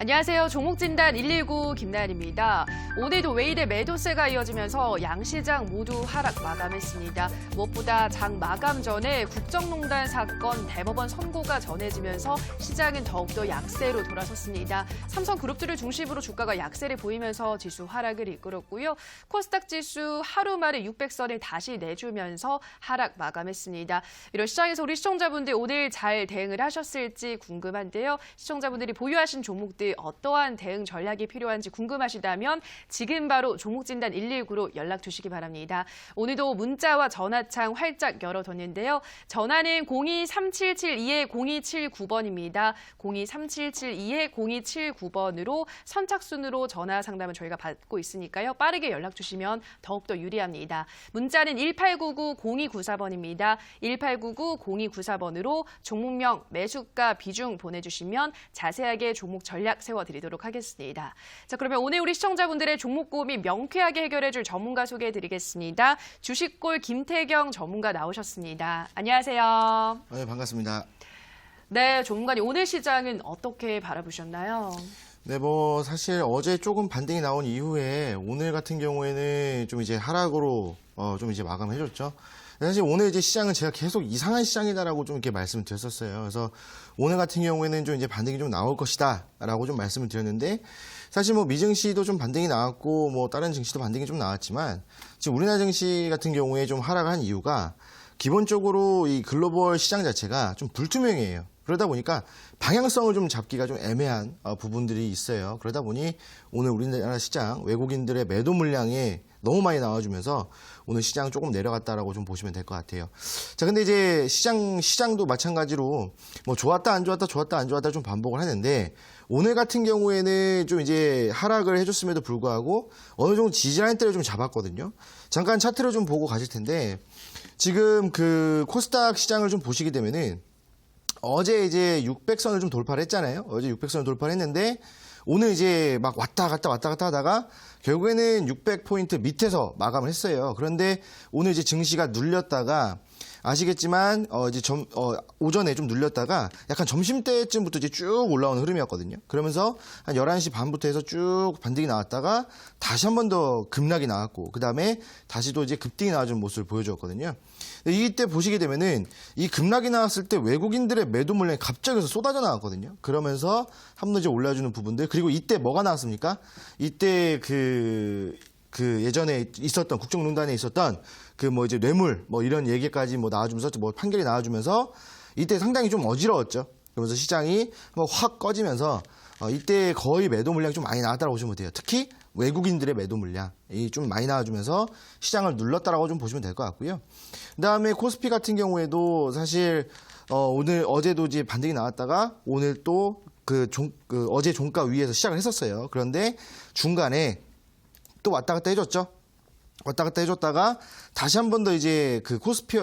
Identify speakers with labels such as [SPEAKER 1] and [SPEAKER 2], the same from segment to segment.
[SPEAKER 1] 안녕하세요. 종목진단 119 김나연입니다. 오늘도 외일의 매도세가 이어지면서 양시장 모두 하락 마감했습니다. 무엇보다 장 마감 전에 국정농단 사건 대법원 선고가 전해지면서 시장은 더욱더 약세로 돌아섰습니다. 삼성그룹들을 중심으로 주가가 약세를 보이면서 지수 하락을 이끌었고요. 코스닥 지수 하루 만에 600선을 다시 내주면서 하락 마감했습니다. 이런 시장에서 우리 시청자분들 오늘 잘 대응을 하셨을지 궁금한데요. 시청자분들이 보유하신 종목들 어떠한 대응 전략이 필요한지 궁금하시다면 지금 바로 종목진단 119로 연락 주시기 바랍니다. 오늘도 문자와 전화창 활짝 열어뒀는데요. 전화는 023772-0279번입니다. 023772-0279번으로 선착순으로 전화 상담은 저희가 받고 있으니까요. 빠르게 연락 주시면 더욱더 유리합니다. 문자는 1899-0294번입니다. 1899-0294번으로 종목명, 매수가, 비중 보내주시면 자세하게 종목 전략 세워드리도록 하겠습니다. 자, 그러면 오늘 우리 시청자분들의 종목 고민 명쾌하게 해결해줄 전문가 소개해드리겠습니다. 주식골 김태경 전문가 나오셨습니다. 안녕하세요.
[SPEAKER 2] 네, 반갑습니다.
[SPEAKER 1] 네, 전문가님 오늘 시장은 어떻게 바라보셨나요?
[SPEAKER 2] 네, 사실 어제 조금 반등이 나온 이후에 오늘 같은 경우에는 좀 이제 하락으로 좀 이제 마감해줬죠. 사실 오늘 이제 시장은 제가 계속 이상한 시장이다라고 좀 이렇게 말씀을 드렸었어요. 그래서 오늘 같은 경우에는 좀 이제 반등이 좀 나올 것이다라고 좀 말씀을 드렸는데 사실 미증시도 좀 반등이 나왔고 다른 증시도 반등이 좀 나왔지만 지금 우리나라 증시 같은 경우에 좀 하락한 이유가 기본적으로 이 글로벌 시장 자체가 좀 불투명해요. 그러다 보니까 방향성을 좀 잡기가 좀 애매한 부분들이 있어요. 그러다 보니 오늘 우리나라 시장 외국인들의 매도 물량이 너무 많이 나와주면서 오늘 시장 조금 내려갔다라고 좀 보시면 될 것 같아요. 자, 근데 이제 시장도 마찬가지로 좋았다 안 좋았다 좋았다 안 좋았다 좀 반복을 하는데 오늘 같은 경우에는 좀 이제 하락을 해줬음에도 불구하고 어느 정도 지지라인대를 좀 잡았거든요. 잠깐 차트를 좀 보고 가실 텐데 지금 그 코스닥 시장을 좀 보시게 되면은 어제 이제 600선을 좀 돌파를 했잖아요. 어제 600선을 돌파를 했는데 오늘 이제 막 왔다 갔다 하다가 결국에는 600포인트 밑에서 마감을 했어요. 그런데 오늘 이제 증시가 눌렸다가 아시겠지만 이제 오전에 좀 눌렸다가 약간 점심때쯤부터 이제 쭉 올라오는 흐름이었거든요. 그러면서 한 11시 반부터 해서 쭉 반등이 나왔다가 다시 한 번 더 급락이 나왔고 그다음에 다시 또 이제 급등이 나와주는 모습을 보여주었거든요. 이때 보시게 되면은 이 급락이 나왔을 때 외국인들의 매도 물량이 갑자기 쏟아져 나왔거든요. 그러면서 한 번 더 이제 올라주는 부분들 그리고 이때 뭐가 나왔습니까? 이때 그 예전에 있었던 국정농단에 있었던 이제 뇌물 이런 얘기까지 나와주면서 판결이 나와주면서 이때 상당히 좀 어지러웠죠. 그러면서 시장이 한번 확 꺼지면서 이때 거의 매도 물량이 좀 많이 나왔다고 보시면 돼요. 특히 외국인들의 매도 물량이 좀 많이 나와주면서 시장을 눌렀다라고 좀 보시면 될 것 같고요. 그다음에 코스피 같은 경우에도 사실 어제도 이제 반등이 나왔다가 오늘 또 어제 종가 위에서 시작을 했었어요. 그런데 중간에 또 왔다 갔다 해줬죠. 왔다 갔다 해줬다가 다시 한 번 더 이제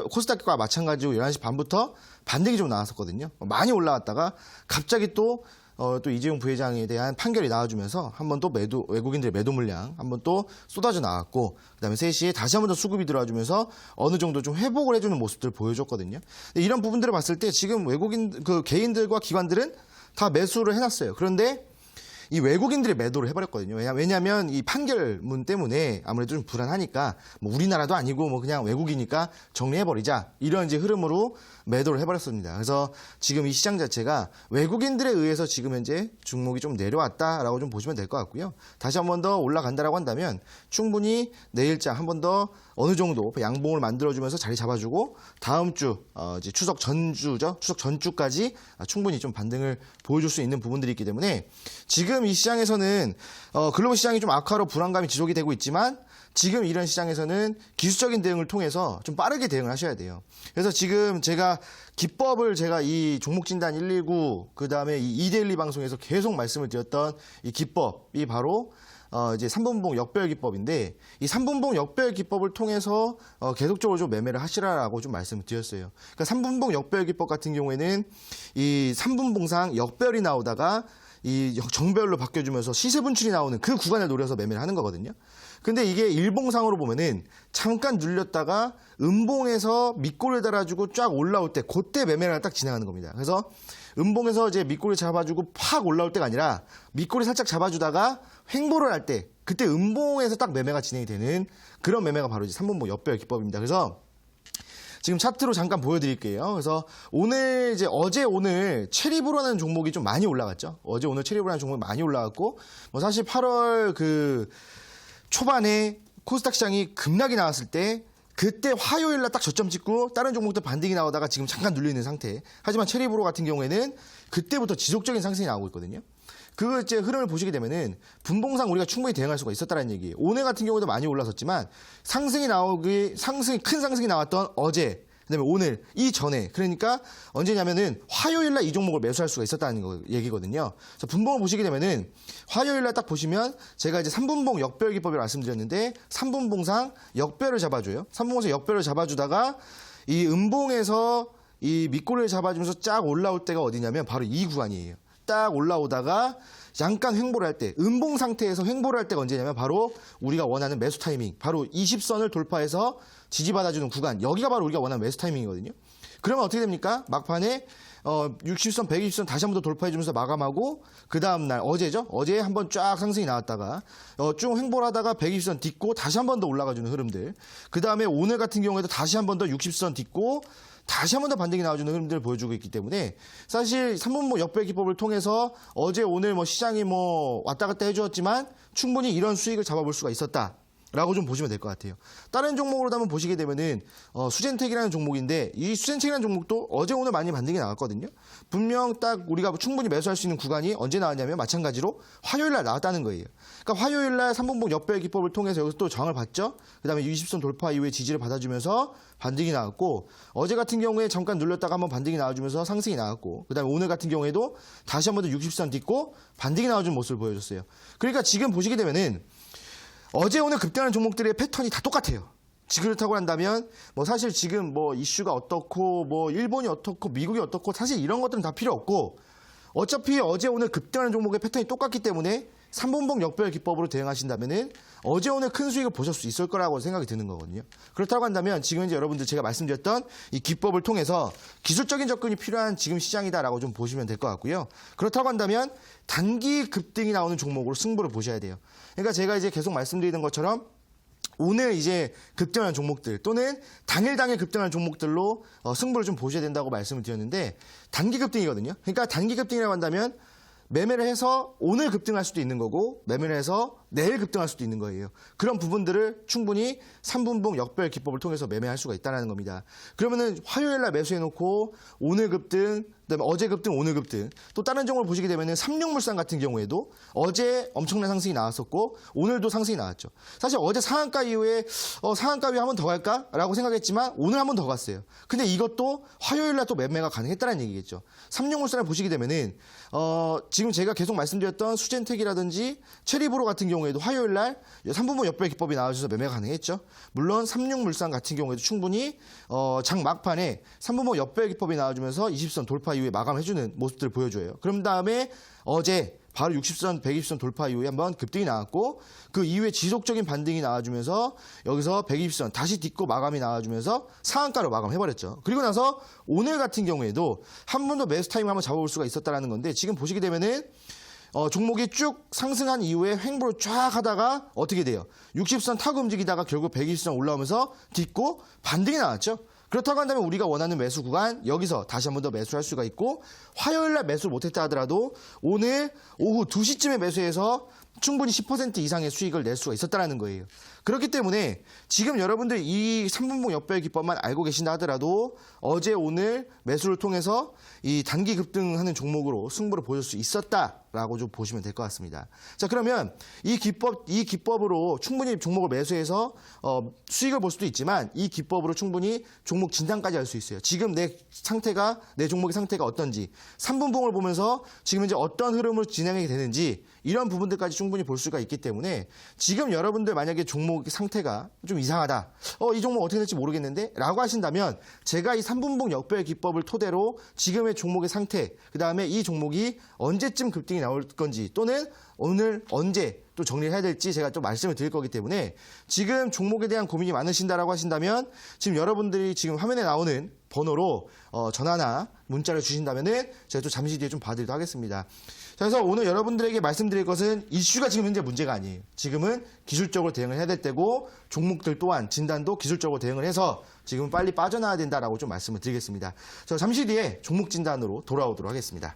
[SPEAKER 2] 코스닥과 마찬가지로 11시 반부터 반등이 좀 나왔었거든요. 많이 올라왔다가 갑자기 또 이재용 부회장에 대한 판결이 나와주면서 한 번 또 외국인들의 매도 물량 한 번 또 쏟아져 나왔고 그다음에 3시에 다시 한 번 더 수급이 들어와주면서 어느 정도 좀 회복을 해주는 모습들을 보여줬거든요. 이런 부분들을 봤을 때 지금 개인들과 기관들은 다 매수를 해놨어요. 그런데 이 외국인들이 매도를 해버렸거든요. 왜냐하면 이 판결문 때문에 아무래도 좀 불안하니까 우리나라도 아니고 그냥 외국이니까 정리해버리자 이런 이제 흐름으로 매도를 해버렸습니다. 그래서 지금 이 시장 자체가 외국인들에 의해서 지금 현재 종목이 좀 내려왔다라고 좀 보시면 될 것 같고요. 다시 한 번 더 올라간다라고 한다면 충분히 내일장 한 번 더 어느 정도 양봉을 만들어주면서 자리 잡아주고 다음 주 이제 추석 전주죠. 추석 전주까지 충분히 좀 반등을 보여줄 수 있는 부분들이 있기 때문에 지금 이 시장에서는 글로벌 시장이 좀 악화로 불안감이 지속이 되고 있지만 지금 이런 시장에서는 기술적인 대응을 통해서 좀 빠르게 대응을 하셔야 돼요. 그래서 지금 제가 이 종목진단 119 그다음에 이 이데일리 방송에서 계속 말씀을 드렸던 이 기법이 바로 이제 3분봉 역별 기법인데 이 3분봉 역별 기법을 통해서 계속적으로 좀 매매를 하시라라고 좀 말씀을 드렸어요. 그러니까 3분봉 역별 기법 같은 경우에는 이 3분봉상 역별이 나오다가 이 정배열로 바뀌어주면서 시세 분출이 나오는 그 구간을 노려서 매매를 하는 거거든요. 근데 이게 일봉상으로 보면은 잠깐 눌렸다가 음봉에서 밑골을 달아주고 쫙 올라올 때 그때 매매를 딱 진행하는 겁니다. 그래서 음봉에서 이제 밑골을 잡아주고 팍 올라올 때가 아니라 밑골이 살짝 잡아주다가 횡보를 할 때 그때 음봉에서 딱 매매가 진행이 되는 그런 매매가 바로 이제 3분봉 역배열 기법입니다. 그래서 지금 차트로 잠깐 보여드릴게요. 그래서 어제 오늘 체리브로라는 종목이 좀 많이 올라갔죠. 어제 오늘 체리브로라는 종목이 많이 올라갔고, 뭐 사실 8월 그 초반에 코스닥 시장이 급락이 나왔을 때 그때 화요일 날 딱 저점 찍고 다른 종목들 반등이 나오다가 지금 잠깐 눌리는 상태. 하지만 체리브로 같은 경우에는 그때부터 지속적인 상승이 나오고 있거든요. 그 이제 흐름을 보시게 되면은 분봉상 우리가 충분히 대응할 수가 있었다는 얘기예요. 오늘 같은 경우도 많이 올라섰지만 큰 상승이 나왔던 어제, 그다음에 오늘 이 전에, 그러니까 언제냐면은 화요일 날 이 종목을 매수할 수가 있었다는 얘기거든요. 그래서 분봉을 보시게 되면은 화요일 날 딱 보시면 제가 이제 3분봉 역별 기법을 말씀드렸는데 3분봉상 역별을 잡아줘요. 3분봉에서 역별을 잡아주다가 이 음봉에서 이 밑골을 잡아주면서 쫙 올라올 때가 어디냐면 바로 이 구간이에요. 딱 올라오다가 잠깐 횡보를 할 때, 음봉 상태에서 횡보를 할 때가 언제냐면 바로 우리가 원하는 매수 타이밍, 바로 20선을 돌파해서 지지받아주는 구간, 여기가 바로 우리가 원하는 매수 타이밍이거든요. 그러면 어떻게 됩니까? 막판에 60선, 120선 다시 한 번 더 돌파해주면서 마감하고 그 다음날 어제죠? 어제 한번 쫙 상승이 나왔다가 쭉 횡보를 하다가 120선 딛고 다시 한 번 더 올라가주는 흐름들, 그 다음에 오늘 같은 경우에도 다시 한 번 더 60선 딛고 다시 한 번 더 반등이 나와주는 흐름들을 보여주고 있기 때문에 사실 3분봉 역별 기법을 통해서 어제 오늘 뭐 시장이 뭐 왔다 갔다 해주었지만 충분히 이런 수익을 잡아볼 수가 있었다라고 좀 보시면 될 것 같아요. 다른 종목으로 한번 보시게 되면은 수젠텍이라는 종목인데 이 수젠텍이라는 종목도 어제 오늘 많이 반등이 나왔거든요. 분명 딱 우리가 충분히 매수할 수 있는 구간이 언제 나왔냐면 마찬가지로 화요일 날 나왔다는 거예요. 그러니까 화요일 날 3분봉 역별 기법을 통해서 여기서 또 저항을 받죠. 그다음에 20선 돌파 이후에 지지를 받아주면서 반등이 나왔고, 어제 같은 경우에 잠깐 눌렸다가 한번 반등이 나와주면서 상승이 나왔고, 그다음에 오늘 같은 경우에도 다시 한 번 더 60선 딛고 반등이 나와주는 모습을 보여줬어요. 그러니까 지금 보시게 되면은 어제 오늘 급등하는 종목들의 패턴이 다 똑같아요. 그렇다고 한다면 뭐 사실 지금 뭐 이슈가 어떻고 뭐 일본이 어떻고 미국이 어떻고 사실 이런 것들은 다 필요 없고, 어차피 어제 오늘 급등하는 종목의 패턴이 똑같기 때문에 3분봉 역별 기법으로 대응하신다면은 어제 오늘 큰 수익을 보실 수 있을 거라고 생각이 드는 거거든요. 그렇다고 한다면 지금 이제 여러분들 제가 말씀드렸던 이 기법을 통해서 기술적인 접근이 필요한 지금 시장이다라고 좀 보시면 될 것 같고요. 그렇다고 한다면 단기 급등이 나오는 종목으로 승부를 보셔야 돼요. 그러니까 제가 이제 계속 말씀드리는 것처럼 오늘 이제 급등하는 종목들 또는 당일 급등하는 종목들로 승부를 좀 보셔야 된다고 말씀을 드렸는데, 단기 급등이거든요. 그러니까 단기 급등이라고 한다면 매매를 해서 오늘 급등할 수도 있는 거고 매매를 해서 내일 급등할 수도 있는 거예요. 그런 부분들을 충분히 3분봉 역별 기법을 통해서 매매할 수가 있다는 겁니다. 그러면은 화요일 날 매수해놓고 오늘 급등, 그다음에 어제 급등, 오늘 급등, 또 다른 종목을 보시게 되면은 삼육물산 같은 경우에도 어제 엄청난 상승이 나왔었고 오늘도 상승이 나왔죠. 사실 어제 상한가 이후에 상한가 위에 한 번 더 갈까라고 생각했지만 오늘 한 번 더 갔어요. 근데 이것도 화요일 날 또 매매가 가능했다는 얘기겠죠. 삼육물산을 보시게 되면은 지금 제가 계속 말씀드렸던 수젠텍이라든지 체리브로 같은 경우에도 화요일 날 3분봉 역별 기법이 나와줘서 매매가 가능했죠. 물론 삼육물산 같은 경우에도 충분히 장 막판에 3분봉 역별 기법이 나와주면서 20선 돌파 이후에 마감해주는 모습들을 보여줘요. 그런 다음에 어제 바로 60선, 120선 돌파 이후에 한번 급등이 나왔고 그 이후에 지속적인 반등이 나와주면서 여기서 120선 다시 딛고 마감이 나와주면서 상한가로 마감해버렸죠. 그리고 나서 오늘 같은 경우에도 한 번 더 매수 타임을 한번 잡아볼 수가 있었다는 건데, 지금 보시게 되면은 종목이 쭉 상승한 이후에 횡보를 쫙 하다가 어떻게 돼요? 60선 타고 움직이다가 결국 120선 올라오면서 딛고 반등이 나왔죠. 그렇다고 한다면 우리가 원하는 매수 구간 여기서 다시 한 번 더 매수할 수가 있고, 화요일 날 매수를 못했다 하더라도 오늘 오후 2시쯤에 매수해서 충분히 10% 이상의 수익을 낼 수가 있었다는 거예요. 그렇기 때문에 지금 여러분들 이 3분봉 역별 기법만 알고 계신다 하더라도 어제 오늘 매수를 통해서 이 단기 급등하는 종목으로 승부를 보여줄 수 있었다라고 좀 보시면 될 것 같습니다. 자, 그러면 이 기법으로 충분히 종목을 매수해서 수익을 볼 수도 있지만 이 기법으로 충분히 종목 진단까지 할 수 있어요. 지금 내 종목의 상태가 어떤지, 3분봉을 보면서 지금 이제 어떤 흐름으로 진행이 되는지 이런 부분들까지 충분히 볼 수가 있기 때문에 지금 여러분들 만약에 종목 상태가 좀 이상하다, 이 종목 어떻게 될지 모르겠는데 라고 하신다면 제가 이 3분봉 역별 기법을 토대로 지금의 종목의 상태, 그 다음에 이 종목이 언제쯤 급등이 나올 건지 또는 오늘 언제 또 정리를 해야 될지 제가 좀 말씀을 드릴 거기 때문에 지금 종목에 대한 고민이 많으신다라고 하신다면 지금 여러분들이 지금 화면에 나오는 번호로 전화나 문자를 주신다면은 제가 또 잠시 뒤에 좀 봐드리도록 하겠습니다. 자, 그래서 오늘 여러분들에게 말씀드릴 것은 이슈가 지금 현재 문제가 아니에요. 지금은 기술적으로 대응을 해야 될 때고 종목들 또한 진단도 기술적으로 대응을 해서 지금 빨리 빠져나와야 된다라고 좀 말씀을 드리겠습니다. 자, 잠시 뒤에 종목 진단으로 돌아오도록 하겠습니다.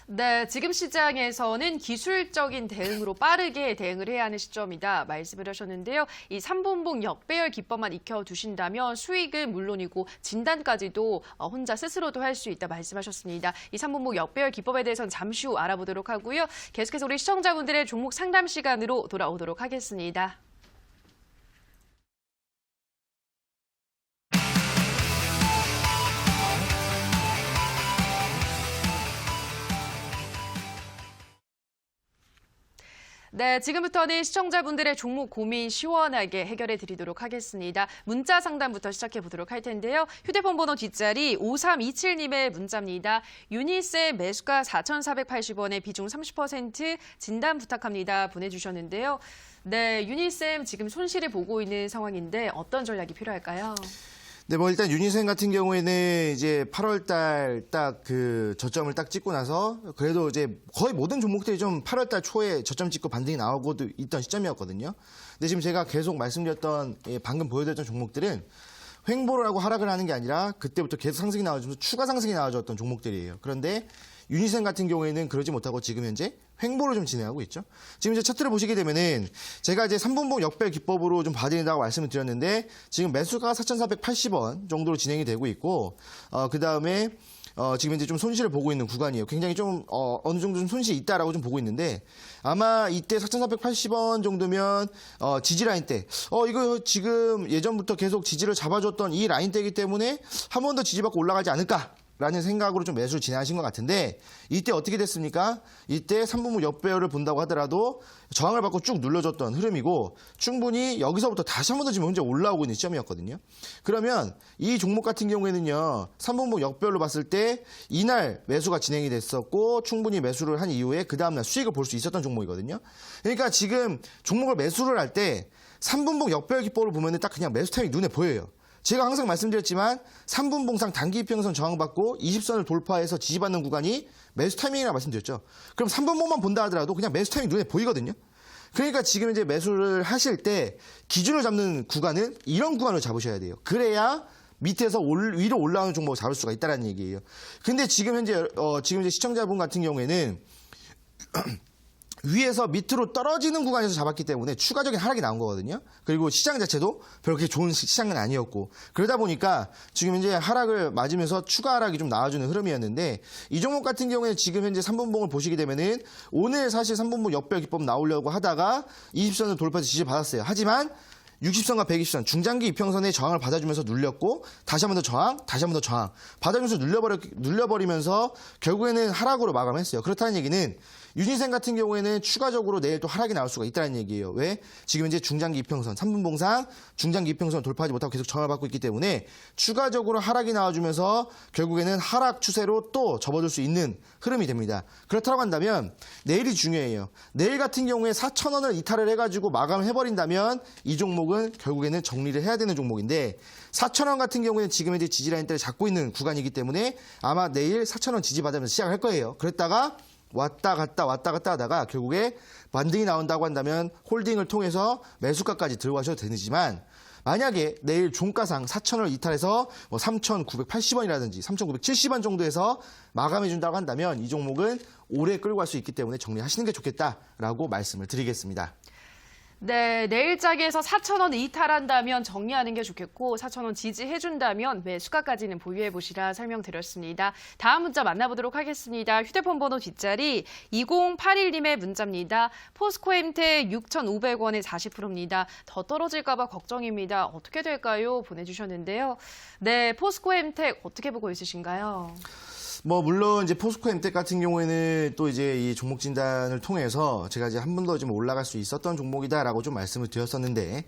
[SPEAKER 1] 네, 지금 시장에서는 기술적인 대응으로 빠르게 대응을 해야 하는 시점이다 말씀을 하셨는데요. 이 3분봉 역배열 기법만 익혀두신다면 수익은 물론이고 진단까지도 혼자 스스로도 할 수 있다 말씀하셨습니다. 이 3분봉 역배열 기법에 대해서는 잠시 후 알아보도록 하고요. 계속해서 우리 시청자분들의 종목 상담 시간으로 돌아오도록 하겠습니다. 네, 지금부터는 시청자분들의 종목 고민 시원하게 해결해 드리도록 하겠습니다. 문자 상담부터 시작해 보도록 할 텐데요. 휴대폰 번호 뒷자리 5327님의 문자입니다. 유니쌤 매수가 4,480원에 비중 30% 진단 부탁합니다. 보내주셨는데요. 네, 유니쌤 지금 손실을 보고 있는 상황인데 어떤 전략이 필요할까요?
[SPEAKER 2] 네, 뭐 일단 유니센 같은 경우에는 이제 8월 달 딱 그 저점을 딱 찍고 나서 그래도 이제 거의 모든 종목들이 좀 8월 달 초에 저점 찍고 반등이 나오고도 있던 시점이었거든요. 근데 지금 제가 계속 말씀드렸던 방금 보여드렸던 종목들은 횡보를 하고 하락을 하는 게 아니라 그때부터 계속 상승이 나와주면서 추가 상승이 나와줬던 종목들이에요. 그런데 유니센 같은 경우에는 그러지 못하고 지금 현재 횡보를 좀 진행하고 있죠. 지금 이제 차트를 보시게 되면은 제가 이제 3분봉 역배 기법으로 좀 봐드린다고 말씀을 드렸는데 지금 매수가 4,480원 정도로 진행이 되고 있고 그 다음에 지금 이제 좀 손실을 보고 있는 구간이에요. 굉장히 좀 어느 정도 좀 손실이 있다라고 좀 보고 있는데 아마 이때 4,480원 정도면 지지 라인 때 이거 지금 예전부터 계속 지지를 잡아줬던 이 라인 때이기 때문에 한 번 더 지지받고 올라가지 않을까? 라는 생각으로 좀 매수를 진행하신 것 같은데 이때 어떻게 됐습니까? 이때 3분봉 역배열을 본다고 하더라도 저항을 받고 쭉 눌러줬던 흐름이고 충분히 여기서부터 다시 한 번 더 지금 현재 올라오고 있는 시점이었거든요. 그러면 이 종목 같은 경우에는요. 3분봉 역배열로 봤을 때 이날 매수가 진행이 됐었고 충분히 매수를 한 이후에 그 다음날 수익을 볼 수 있었던 종목이거든요. 그러니까 지금 종목을 매수를 할 때 3분봉 역배열 기법을 보면 딱 그냥 매수 타임이 눈에 보여요. 제가 항상 말씀드렸지만 3분봉상 단기 이평선 저항받고 20선을 돌파해서 지지받는 구간이 매수 타이밍이라고 말씀드렸죠. 그럼 3분봉만 본다 하더라도 그냥 매수 타이밍 눈에 보이거든요. 그러니까 지금 이제 매수를 하실 때 기준을 잡는 구간은 이런 구간을 잡으셔야 돼요. 그래야 밑에서 위로 올라오는 종목을 잡을 수가 있다는 얘기예요. 근데 지금 현재 지금 이제 시청자분 같은 경우에는 위에서 밑으로 떨어지는 구간에서 잡았기 때문에 추가적인 하락이 나온 거거든요. 그리고 시장 자체도 그렇게 좋은 시장은 아니었고 그러다 보니까 지금 현재 하락을 맞으면서 추가 하락이 좀 나와주는 흐름이었는데 이 종목 같은 경우에는 지금 현재 3분봉을 보시게 되면은 오늘 사실 3분봉 역배열 기법 나오려고 하다가 20선을 돌파해서 지지받았어요. 하지만 60선과 120선 중장기 이평선의 저항을 받아주면서 눌렸고 다시 한 번 더 저항, 다시 한 번 더 저항 받아주면서 눌려버리면서 결국에는 하락으로 마감했어요. 그렇다는 얘기는 유니센 같은 경우에는 추가적으로 내일 또 하락이 나올 수가 있다는 얘기예요. 왜? 지금 이제 중장기 이평선, 3분봉상 중장기 이평선을 돌파하지 못하고 계속 저항을 받고 있기 때문에 추가적으로 하락이 나와주면서 결국에는 하락 추세로 또 접어들 수 있는 흐름이 됩니다. 그렇다고 한다면 내일이 중요해요. 내일 같은 경우에 4,000원을 이탈을 해가지고 마감을 해버린다면 이 종목은 결국에는 정리를 해야 되는 종목인데 4,000원 같은 경우에는 지금 이제 지지라인대를 잡고 있는 구간이기 때문에 아마 내일 4,000원 지지받으면서 시작할 거예요. 그랬다가 왔다 갔다 하다가 결국에 반등이 나온다고 한다면 홀딩을 통해서 매수가까지 들어가셔도 되지만 만약에 내일 종가상 4,000원을 이탈해서 뭐 3,980원이라든지 3,970원 정도에서 마감해 준다고 한다면 이 종목은 오래 끌고 갈 수 있기 때문에 정리하시는 게 좋겠다라고 말씀을 드리겠습니다.
[SPEAKER 1] 네, 내일장에서 4,000원 이탈한다면 정리하는 게 좋겠고 4,000원 지지해준다면 매수가까지는 보유해보시라 설명드렸습니다. 다음 문자 만나보도록 하겠습니다. 휴대폰 번호 뒷자리 2081님의 문자입니다. 포스코엠텍 6,500원에 40%입니다. 더 떨어질까 봐 걱정입니다. 어떻게 될까요? 보내주셨는데요. 네, 포스코엠텍 어떻게 보고 있으신가요?
[SPEAKER 2] 뭐 물론 이제 포스코 엠텍 같은 경우에는 또 이제 이 종목 진단을 통해서 제가 이제 한 번 더 좀 올라갈 수 있었던 종목이다라고 좀 말씀을 드렸었는데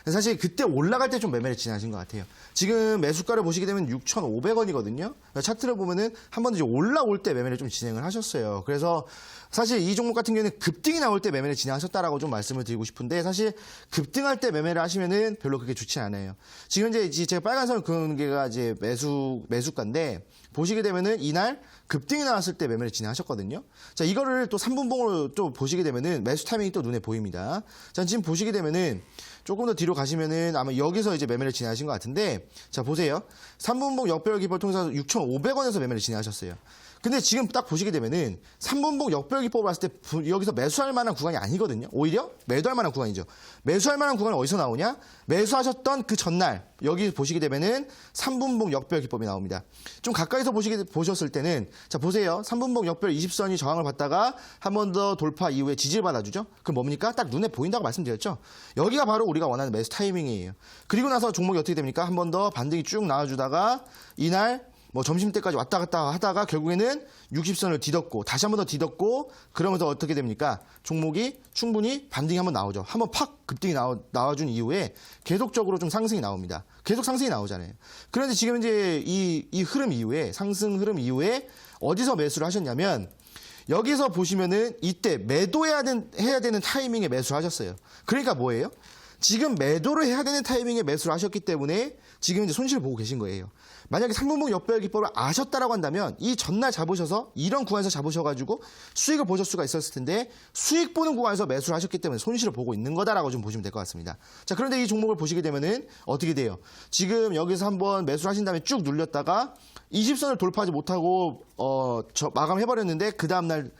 [SPEAKER 2] 사실 그때 올라갈 때 좀 매매를 진행하신 것 같아요. 지금 매수가를 보시게 되면 6,500원이거든요. 차트를 보면은 한 번 이제 올라올 때 매매를 좀 진행을 하셨어요. 그래서 사실 이 종목 같은 경우에는 급등이 나올 때 매매를 진행하셨다라고 좀 말씀을 드리고 싶은데 사실 급등할 때 매매를 하시면은 별로 그렇게 좋지 않아요. 지금 이제 제가 빨간 선 그은 게가 이제 매수가인데 보시게 되면은 이날 급등이 나왔을 때 매매를 진행하셨거든요. 자, 이거를 또 3분봉으로 또 보시게 되면은 매수 타이밍이 또 눈에 보입니다. 자, 지금 보시게 되면은 조금 더 뒤로 가시면은 아마 여기서 이제 매매를 진행하신 것 같은데 자, 보세요. 3분봉 역별 기법을 통해서 6,500원에서 매매를 진행하셨어요. 근데 지금 딱 보시게 되면은 3분봉 역별 기법을 봤을 때 여기서 매수할 만한 구간이 아니거든요. 오히려 매도할 만한 구간이죠. 매수할 만한 구간이 어디서 나오냐? 매수하셨던 그 전날 여기 보시게 되면은 3분봉 역별 기법이 나옵니다. 좀 가까이서 보셨을 때는 자, 보세요. 3분봉 역별 20선이 저항을 받다가 한 번 더 돌파 이후에 지지를 받아주죠. 그럼 뭡니까? 딱 눈에 보인다고 말씀드렸죠. 여기가 바로 우리가 원하는 매수 타이밍이에요. 그리고 나서 종목이 어떻게 됩니까? 한 번 더 반등이 쭉 나와주다가 이날 뭐 점심때까지 왔다 갔다 하다가 결국에는 60선을 뒤덮고 다시 한 번 더 뒤덮고 그러면서 어떻게 됩니까? 종목이 충분히 반등이 한번 나오죠. 한번 팍 급등이 나와준 이후에 계속적으로 좀 상승이 나옵니다. 계속 상승이 나오잖아요. 그런데 지금 이제 이 흐름 이후에 상승 흐름 이후에 어디서 매수를 하셨냐면 여기서 보시면은 이때 매도해야 되는 타이밍에 매수를 하셨어요. 그러니까 뭐예요? 지금 매도를 해야 되는 타이밍에 매수를 하셨기 때문에 지금 이제 손실을 보고 계신 거예요. 만약에 3분봉 역별 기법을 아셨다라고 한다면 이 전날 잡으셔서 이런 구간에서 잡으셔가지고 수익을 보실 수가 있었을 텐데 수익 보는 구간에서 매수를 하셨기 때문에 손실을 보고 있는 거다라고 좀 보시면 될 것 같습니다. 자, 그런데 이 종목을 보시게 되면은 어떻게 돼요? 지금 여기서 한번 매수를 하신 다음에 쭉 눌렸다가 20선을 돌파하지 못하고 마감해버렸는데 그 다음날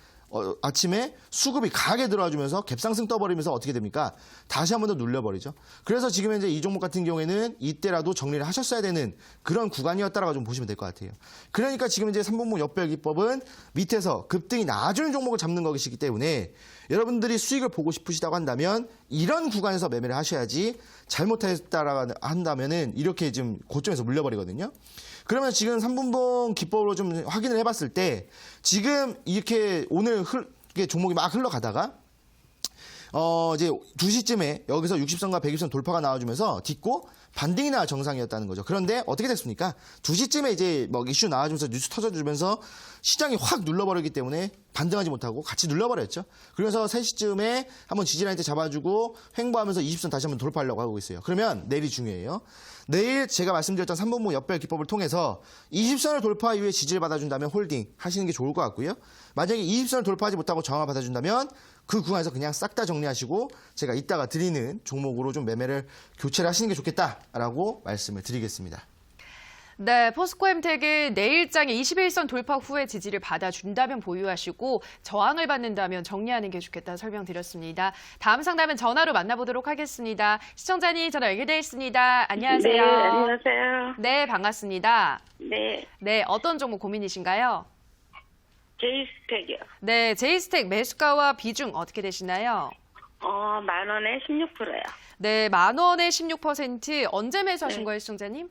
[SPEAKER 2] 아침에 수급이 강하게 들어와주면서 갭상승 떠버리면서 어떻게 됩니까? 다시 한 번 더 눌려버리죠. 그래서 지금 이제 이 종목 같은 경우에는 이때라도 정리를 하셨어야 되는 그런 구간이었다라고 좀 보시면 될 것 같아요. 그러니까 지금 이제 3분봉 역별 기법은 밑에서 급등이 나아주는 종목을 잡는 것이기 때문에 여러분들이 수익을 보고 싶으시다고 한다면 이런 구간에서 매매를 하셔야지 잘못했다라고 한다면은 이렇게 지금 고점에서 물려버리거든요. 그러면 지금 3분봉 기법으로 좀 확인을 해봤을 때 지금 이렇게 오늘 종목이 막 흘러가다가 이제 2시쯤에 여기서 60선과 120선 돌파가 나와주면서 딛고 반등이 나와 정상이었다는 거죠. 그런데 어떻게 됐습니까? 2시쯤에 이제 뭐 이슈 나와주면서 뉴스 터져주면서 시장이 확 눌러버리기 때문에 반등하지 못하고 같이 눌러버렸죠. 그래서 3시쯤에 한번 지지라인 때 잡아주고 횡보하면서 20선 다시 한번 돌파하려고 하고 있어요. 그러면 내일이 중요해요. 내일 제가 말씀드렸던 3분봉 역별 기법을 통해서 20선을 돌파 이후에 지지를 받아준다면 홀딩 하시는 게 좋을 것 같고요. 만약에 20선을 돌파하지 못하고 저항을 받아준다면 그 구간에서 그냥 싹 다 정리하시고 제가 이따가 드리는 종목으로 좀 매매를 교체를 하시는 게 좋겠다라고 말씀을 드리겠습니다.
[SPEAKER 1] 네, 포스코엠텍은 내일장에 21선 돌파 후에 지지를 받아준다면 보유하시고 저항을 받는다면 정리하는 게 좋겠다는 설명드렸습니다. 다음 상담은 전화로 만나보도록 하겠습니다. 시청자님 전화 연결되어 있습니다. 안녕하세요.
[SPEAKER 3] 네, 안녕하세요.
[SPEAKER 1] 네, 반갑습니다.
[SPEAKER 3] 네,
[SPEAKER 1] 네, 어떤 종목 고민이신가요?
[SPEAKER 3] 제이스택이요.
[SPEAKER 1] 네, 제이스텍 매수가와 비중 어떻게 되시나요?
[SPEAKER 3] 10,000원에 16%요.
[SPEAKER 1] 네, 10,000원에 16%. 언제 매수하신
[SPEAKER 3] 네.
[SPEAKER 1] 거예요, 시청자님?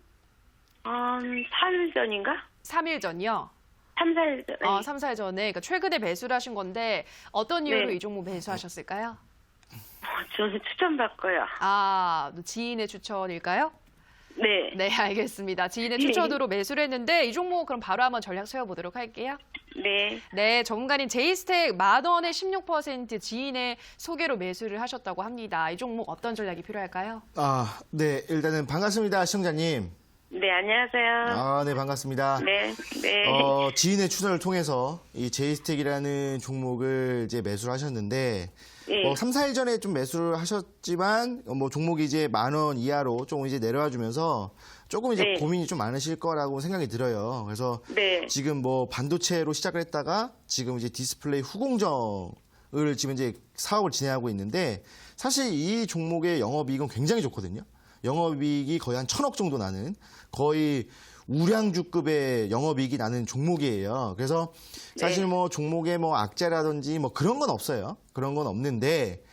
[SPEAKER 3] 3일 전인가?
[SPEAKER 1] 3일 전이요?
[SPEAKER 3] 3, 4일 전에.
[SPEAKER 1] 3, 4일 전에. 그러니까 최근에 매수를 하신 건데 어떤 이유로
[SPEAKER 3] 네.
[SPEAKER 1] 이 종목 매수하셨을까요?
[SPEAKER 3] 저는 추천받고요.
[SPEAKER 1] 지인의 추천일까요?
[SPEAKER 3] 네.
[SPEAKER 1] 네, 알겠습니다. 지인의 추천으로 매수를 했는데 이 종목 그럼 바로 한번 전략 세워보도록 할게요.
[SPEAKER 3] 네.
[SPEAKER 1] 네, 전문가님 제이스텍 10,000원에 16% 지인의 소개로 매수를 하셨다고 합니다. 이 종목 어떤 전략이 필요할까요?
[SPEAKER 2] 네, 일단은 반갑습니다, 시청자님.
[SPEAKER 3] 네, 안녕하세요.
[SPEAKER 2] 네, 반갑습니다.
[SPEAKER 3] 네, 네.
[SPEAKER 2] 지인의 추천을 통해서 이 제이스텍이라는 종목을 이제 매수를 하셨는데,
[SPEAKER 3] 네.
[SPEAKER 2] 3, 4일 전에 좀 매수를 하셨지만, 종목이 이제 10,000원 이하로 조금 이제 내려와 주면서 조금 이제
[SPEAKER 3] 네.
[SPEAKER 2] 고민이 좀 많으실 거라고 생각이 들어요. 그래서
[SPEAKER 3] 네.
[SPEAKER 2] 지금 뭐 반도체로 시작을 했다가 지금 이제 디스플레이 후공정을 지금 이제 사업을 진행하고 있는데, 사실 이 종목의 영업이익은 굉장히 좋거든요. 영업이익이 거의 한 1,000억 정도 나는 거의 우량주급의 영업이익이 나는 종목이에요. 그래서 사실 뭐 종목에 뭐 악재라든지 뭐 그런 건 없어요. 그런 건 없는데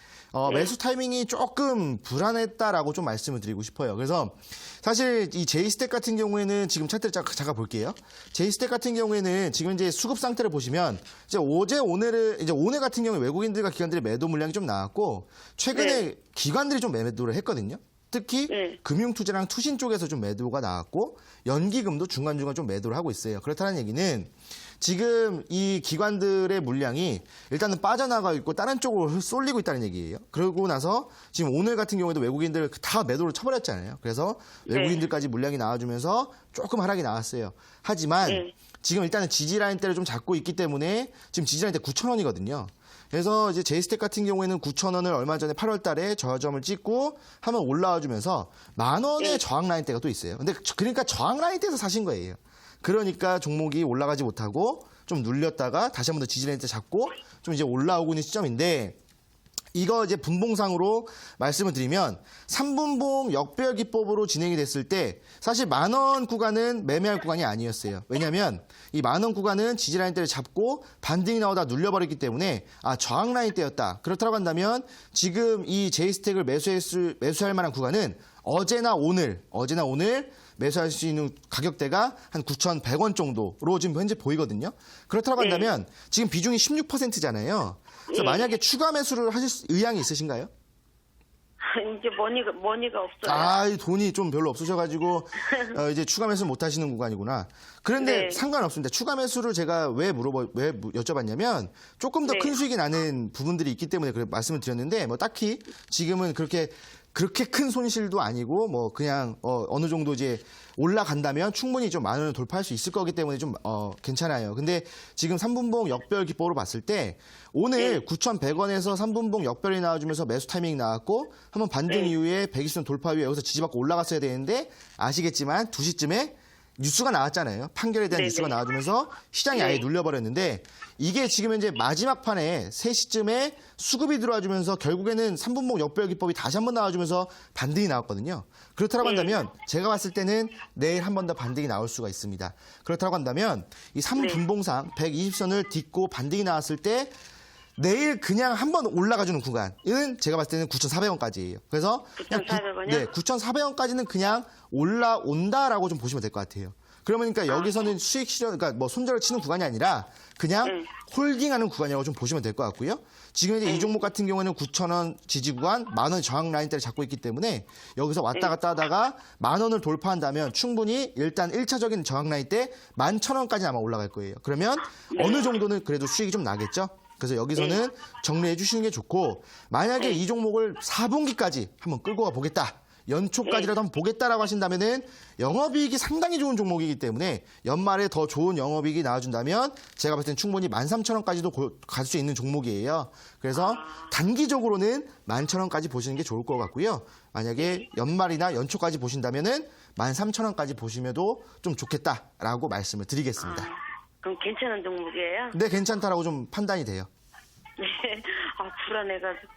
[SPEAKER 2] 매수 타이밍이 조금 불안했다라고 좀 말씀을 드리고 싶어요. 그래서 사실 이 제이스택 같은 경우에는 지금 차트를 잠깐 볼게요. 제이스택 같은 경우에는 지금 이제 수급 상태를 보시면 이제 오늘 같은 경우에 외국인들과 기관들의 매도 물량이 좀 나왔고 최근에 기관들이 좀 매도를 했거든요. 특히 금융투자랑 투신 쪽에서 좀 매도가 나왔고 연기금도 중간중간 좀 매도를 하고 있어요. 그렇다는 얘기는 지금 이 기관들의 물량이 일단은 빠져나가 있고 다른 쪽으로 쏠리고 있다는 얘기예요. 그러고 나서 지금 오늘 같은 경우에도 외국인들 다 매도를 쳐버렸잖아요. 그래서 외국인들까지 물량이 나와주면서 조금 하락이 나왔어요. 하지만 지금 일단은 지지라인대를 좀 잡고 있기 때문에 지금 지지라인대 9,000원이거든요. 그래서 이제 제이스택 같은 경우에는 9,000원을 얼마 전에 8월 달에 저점을 찍고 한번 올라와 주면서 10,000원의 저항 라인대가 또 있어요. 근데 그러니까 저항 라인대에서 사신 거예요. 그러니까 종목이 올라가지 못하고 좀 눌렸다가 다시 한번 더 지지라인대 잡고 좀 이제 올라오고 있는 시점인데 이거 이제 분봉상으로 말씀을 드리면 3분봉 역배열 기법으로 진행이 됐을 때 사실 10,000원 구간은 매매할 구간이 아니었어요. 왜냐하면 이 10,000원 구간은 지지라인대를 잡고 반등이 나오다 눌려버렸기 때문에 저항 라인대였다. 그렇다고 한다면 지금 이 제이스택을 매수할 만한 구간은 어제나 오늘 매수할 수 있는 가격대가 한 9,100원 정도로 지금 현재 보이거든요. 그렇다고 한다면 지금 비중이 16%잖아요. 그래서 만약에 추가 매수를 하실 의향이 있으신가요?
[SPEAKER 3] 이제 머니가 없어요.
[SPEAKER 2] 이 돈이 좀 별로 없으셔가지고 이제 추가 매수 못 하시는 구간이구나. 그런데 상관없습니다. 추가 매수를 제가 왜 여쭤봤냐면 조금 더 큰 수익이 나는 부분들이 있기 때문에 말씀을 드렸는데 뭐 딱히 지금은 그렇게 큰 손실도 아니고 뭐 그냥 어느 정도 이제 올라간다면 충분히 좀 10,000원을 돌파할 수 있을 거기 때문에 좀 괜찮아요. 근데 지금 3분봉 역별 기법으로 봤을 때 오늘 9,100원에서 3분봉 역별이 나와주면서 매수 타이밍이 나왔고 한번 반등 이후에 120선 돌파 후에 여기서 지지받고 올라갔어야 되는데 아시겠지만 2시쯤에 뉴스가 나왔잖아요. 판결에 대한 뉴스가 나와주면서 시장이 아예 눌려버렸는데 이게 지금 현재 마지막 판에 3시쯤에 수급이 들어와주면서 결국에는 3분봉 역별 기법이 다시 한번 나와주면서 반등이 나왔거든요. 그렇다고 한다면 제가 봤을 때는 내일 한 번 더 반등이 나올 수가 있습니다. 그렇다고 한다면 이 3분봉상 120선을 딛고 반등이 나왔을 때 내일 그냥 한번 올라가주는 구간은 제가 봤을 때는 9,400원까지예요. 그래서
[SPEAKER 3] 9,400원이요?
[SPEAKER 2] 9,400원까지는 그냥 올라온다라고 좀 보시면 될 것 같아요. 그러니까 여기서는 수익 실현, 그러니까 뭐 손절을 치는 구간이 아니라 그냥 홀딩하는 구간이라고 좀 보시면 될 것 같고요. 지금 이제 이 종목 같은 경우에는 9,000원 지지 구간, 10,000원 저항 라인대를 잡고 있기 때문에 여기서 왔다 갔다 하다가 10,000원을 돌파한다면 충분히 일단 1차적인 저항 라인대 11,000원까지 아마 올라갈 거예요. 그러면 어느 정도는 그래도 수익이 좀 나겠죠? 그래서 여기서는 정리해 주시는 게 좋고 만약에 이 종목을 4분기까지 한번 끌고 가 보겠다. 연초까지라도 한번 보겠다라고 하신다면은 영업이익이 상당히 좋은 종목이기 때문에 연말에 더 좋은 영업이익이 나와준다면 제가 봤을 땐 충분히 13,000원까지도 갈 수 있는 종목이에요. 그래서 단기적으로는 11,000원까지 보시는 게 좋을 것 같고요. 만약에 연말이나 연초까지 보신다면은 13,000원까지 보시면도 좀 좋겠다라고 말씀을 드리겠습니다.
[SPEAKER 3] 그럼 괜찮은 종목이에요?
[SPEAKER 2] 네, 괜찮다라고 좀 판단이 돼요.
[SPEAKER 3] 네. 불안해가지고.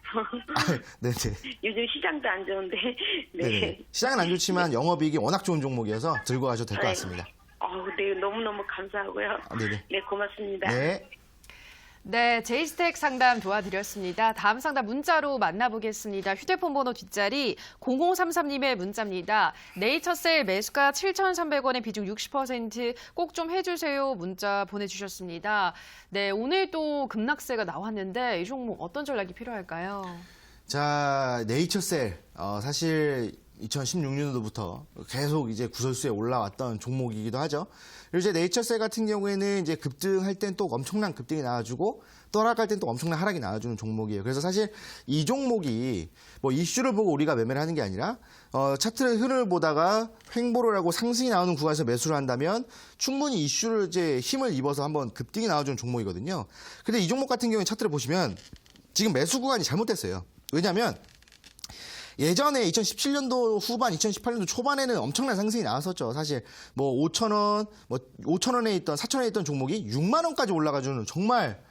[SPEAKER 2] 네네.
[SPEAKER 3] 요즘 시장도 안 좋은데.
[SPEAKER 2] 네. 시장은 안 좋지만 영업이익이 워낙 좋은 종목이어서 들고 가셔도 될 것 같습니다.
[SPEAKER 3] 네, 너무너무 감사하고요.
[SPEAKER 2] 네네.
[SPEAKER 3] 네, 고맙습니다.
[SPEAKER 2] 네.
[SPEAKER 1] 네, 제이스택 상담 도와드렸습니다. 다음 상담 문자로 만나보겠습니다. 휴대폰 번호 뒷자리 0033님의 문자입니다. 네이처셀 매수가 7,300원의 비중 60% 꼭 좀 해주세요. 문자 보내주셨습니다. 네, 오늘 또 급락세가 나왔는데 이 종목 어떤 전략이 필요할까요?
[SPEAKER 2] 자, 네이처셀. 사실 2016년도부터 계속 이제 구설수에 올라왔던 종목이기도 하죠. 그리고 이제 네이처셀 같은 경우에는 이제 급등할 땐 또 엄청난 급등이 나와주고 또 하락할 땐 또 엄청난 하락이 나와주는 종목이에요. 그래서 사실 이 종목이 뭐 이슈를 보고 우리가 매매를 하는 게 아니라 차트의 흐름을 보다가 횡보를 하고 상승이 나오는 구간에서 매수를 한다면 충분히 이슈를 이제 힘을 입어서 한번 급등이 나와주는 종목이거든요. 근데 이 종목 같은 경우에 차트를 보시면 지금 매수 구간이 잘못됐어요. 왜냐하면 예전에 2017년도 후반, 2018년도 초반에는 엄청난 상승이 나왔었죠. 사실 뭐 5,000원, 뭐 5,000원에 있던 4,000원에 있던 종목이 6만 원까지 올라가주는 정말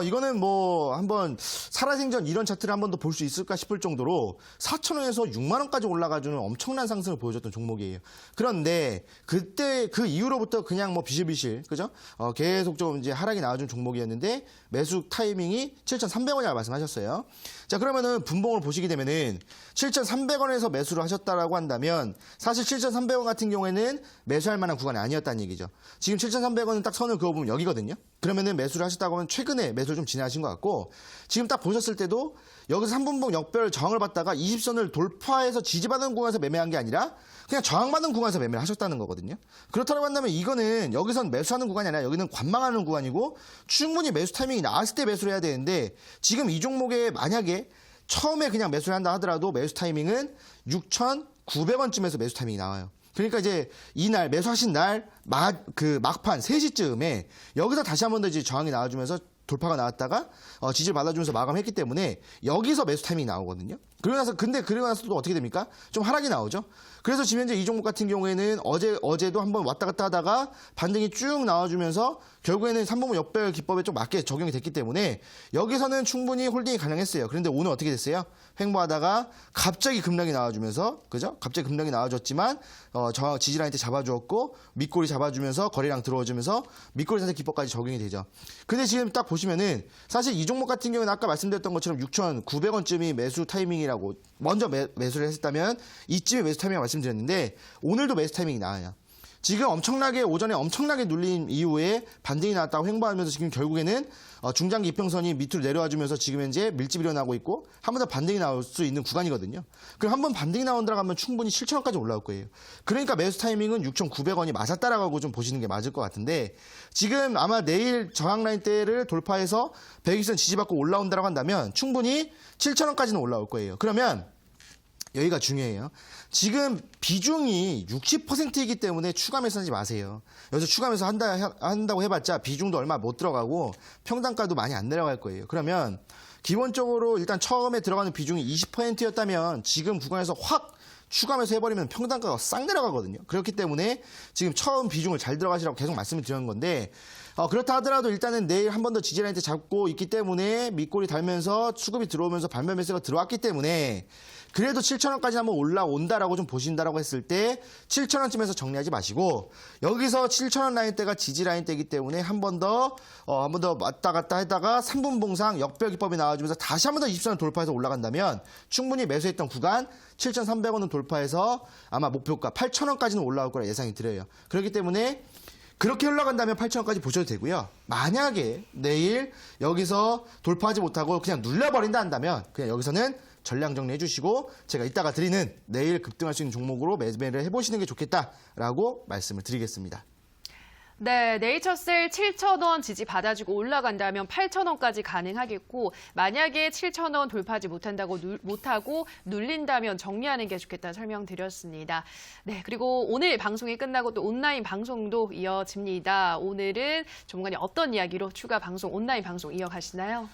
[SPEAKER 2] 이거는 뭐 한번 살아생전 이런 차트를 한 번 더 볼 수 있을까 싶을 정도로 4,000원에서 6만 원까지 올라가주는 엄청난 상승을 보여줬던 종목이에요. 그런데 그때 그 이후로부터 그냥 뭐 비실비실 그죠? 계속 좀 이제 하락이 나와준 종목이었는데 매수 타이밍이 7,300원이라고 말씀하셨어요. 자, 그러면은 분봉을 보시게 되면은 7,300원에서 매수를 하셨다라고 한다면 사실 7,300원 같은 경우에는 매수할 만한 구간이 아니었다는 얘기죠. 지금 7,300원은 딱 선을 그어보면 여기거든요. 그러면은 매수를 하셨다고 하면 최근에 매수를 좀 진행하신 것 같고 지금 딱 보셨을 때도 여기서 3분봉 역별 저항을 받다가 20선을 돌파해서 지지받은 구간에서 매매한 게 아니라 그냥 저항받은 구간에서 매매를 하셨다는 거거든요. 그렇다고 한다면 이거는 여기선 매수하는 구간이 아니라 여기는 관망하는 구간이고 충분히 매수 타이밍이 나왔을 때 매수를 해야 되는데 지금 이 종목에 만약에 처음에 그냥 매수를 한다 하더라도 매수 타이밍은 6,900원쯤에서 매수 타이밍이 나와요. 그러니까 이제 이날 매수하신 날 막판 3시쯤에 여기서 다시 한 번 더 이제 저항이 나와주면서 돌파가 나왔다가 지지를 받아주면서 마감했기 때문에 여기서 매수 타이밍이 나오거든요. 그러고 나서 또 어떻게 됩니까? 좀 하락이 나오죠. 그래서 지금 현재 이 종목 같은 경우에는 어제도 한번 왔다 갔다 하다가 반등이 쭉 나와주면서 결국에는 3분봉 역별 기법에 좀 맞게 적용이 됐기 때문에 여기서는 충분히 홀딩이 가능했어요. 그런데 오늘 어떻게 됐어요? 횡보하다가 갑자기 급락이 나와주면서 그죠? 갑자기 급락이 나와줬지만 지지 라인 때 잡아주었고 밑꼬리 잡아주면서 거래량 들어와주면서 밑꼬리 상태 기법까지 적용이 되죠. 근데 지금 딱 보시면은 사실 이 종목 같은 경우는 아까 말씀드렸던 것처럼 6,900원쯤이 매수 타이밍이라고 먼저 매수를 했다면 이쯤에 매수 타이밍을 말씀드렸는데 오늘도 매수 타이밍이 나와요. 지금 오전에 엄청나게 눌린 이후에 반등이 나왔다고 횡보하면서 지금 결국에는 중장기 이평선이 밑으로 내려와주면서 지금 현재 밀집이 일어나고 있고 한 번 더 반등이 나올 수 있는 구간이거든요. 그럼 한 번 반등이 나온다고 하면 충분히 7,000원까지 올라올 거예요. 그러니까 매수 타이밍은 6,900원이 맞았다라고 좀 보시는 게 맞을 것 같은데 지금 아마 내일 저항 라인 대를 돌파해서 120선 지지받고 올라온다고 한다면 충분히 7,000원까지는 올라올 거예요. 그러면 여기가 중요해요. 지금 비중이 60%이기 때문에 추가 매수하지 마세요. 여기서 추가 매수 한다고 해봤자 비중도 얼마 못 들어가고 평단가도 많이 안 내려갈 거예요. 그러면 기본적으로 일단 처음에 들어가는 비중이 20%였다면 지금 구간에서 확 추가 매수 해버리면 평단가가 싹 내려가거든요. 그렇기 때문에 지금 처음 비중을 잘 들어가시라고 계속 말씀을 드리는 건데 그렇다 하더라도 일단은 내일 한 번 더 지지라인 때 잡고 있기 때문에 밑골이 달면서 수급이 들어오면서 반면 매수가 들어왔기 때문에 그래도 7,000원까지 한번 올라온다라고 좀 보신다라고 했을 때 7,000원쯤에서 정리하지 마시고 여기서 7,000원 라인대가 지지 라인대이기 때문에 한 번 더 왔다 갔다 하다가 3분 봉상 역별 기법이 나와주면서 다시 한 번 더 20선을 돌파해서 올라간다면 충분히 매수했던 구간 7,300원은 돌파해서 아마 목표가 8,000원까지는 올라올 거라 예상이 들어요. 그렇기 때문에 그렇게 흘러간다면 8,000원까지 보셔도 되고요. 만약에 내일 여기서 돌파하지 못하고 그냥 눌려버린다 한다면 그냥 여기서는 전량 정리해 주시고 제가 이따가 드리는 내일 급등할 수 있는 종목으로 매매를 해보시는 게 좋겠다라고 말씀을 드리겠습니다.
[SPEAKER 1] 네, 네이처셀 7,000원 지지 받아주고 올라간다면 8,000원까지 가능하겠고 만약에 7,000원 돌파하지 못하고 눌린다면 정리하는 게 좋겠다는 설명드렸습니다. 네, 그리고 오늘 방송이 끝나고 또 온라인 방송도 이어집니다. 오늘은 조만간에 어떤 이야기로 추가 방송, 온라인 방송 이어가시나요?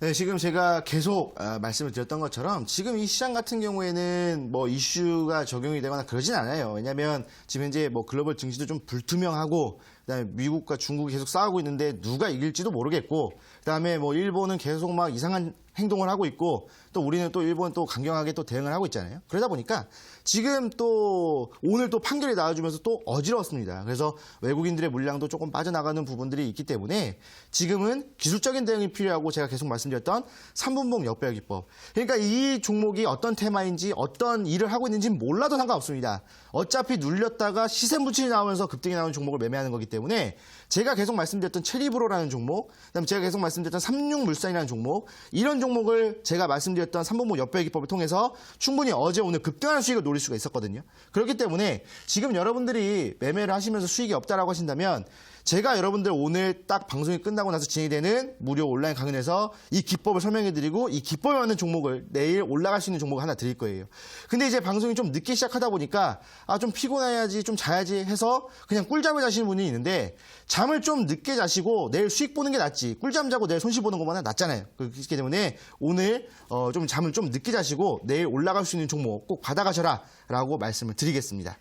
[SPEAKER 2] 네, 지금 제가 계속 말씀을 드렸던 것처럼 지금 이 시장 같은 경우에는 뭐 이슈가 적용이 되거나 그러진 않아요. 왜냐하면 지금 현재 뭐 글로벌 증시도 좀 불투명하고 그다음에 미국과 중국이 계속 싸우고 있는데 누가 이길지도 모르겠고 그다음에 뭐 일본은 계속 막 이상한 행동을 하고 있고 또 우리는 또 일본 또 강경하게 또 대응을 하고 있잖아요. 그러다 보니까 지금 또 오늘 또 판결이 나와주면서 또 어지러웠습니다. 그래서 외국인들의 물량도 조금 빠져나가는 부분들이 있기 때문에 지금은 기술적인 대응이 필요하고 제가 계속 말씀드렸던 3분봉 역별 기법. 그러니까 이 종목이 어떤 테마인지 어떤 일을 하고 있는지 몰라도 상관없습니다. 어차피 눌렸다가 시세 물질이 나오면서 급등이 나오는 종목을 매매하는 거기 때문에 제가 계속 말씀드렸던 체리브로라는 종목, 그다음에 제가 계속 말씀드렸던 삼육물산이라는 종목, 이런 종목을 제가 말씀드렸던 3분봉 역별 기법을 통해서 충분히 어제 오늘 급등하는 수익을 노릴 수가 있었거든요. 그렇기 때문에 지금 여러분들이 매매를 하시면서 수익이 없다라고 하신다면 제가 여러분들 오늘 딱 방송이 끝나고 나서 진행되는 무료 온라인 강연에서 이 기법을 설명해드리고 이 기법에 맞는 종목을 내일 올라갈 수 있는 종목을 하나 드릴 거예요. 근데 이제 방송이 좀 늦게 시작하다 보니까 좀 피곤해야지 좀 자야지 해서 그냥 꿀잠을 자시는 분이 있는데 잠을 좀 늦게 자시고 내일 수익 보는 게 낫지 꿀잠 자고 내일 손실 보는 것보다 낫잖아요. 그렇기 때문에 오늘 좀 잠을 좀 늦게 자시고 내일 올라갈 수 있는 종목 꼭 받아가셔라 라고 말씀을 드리겠습니다.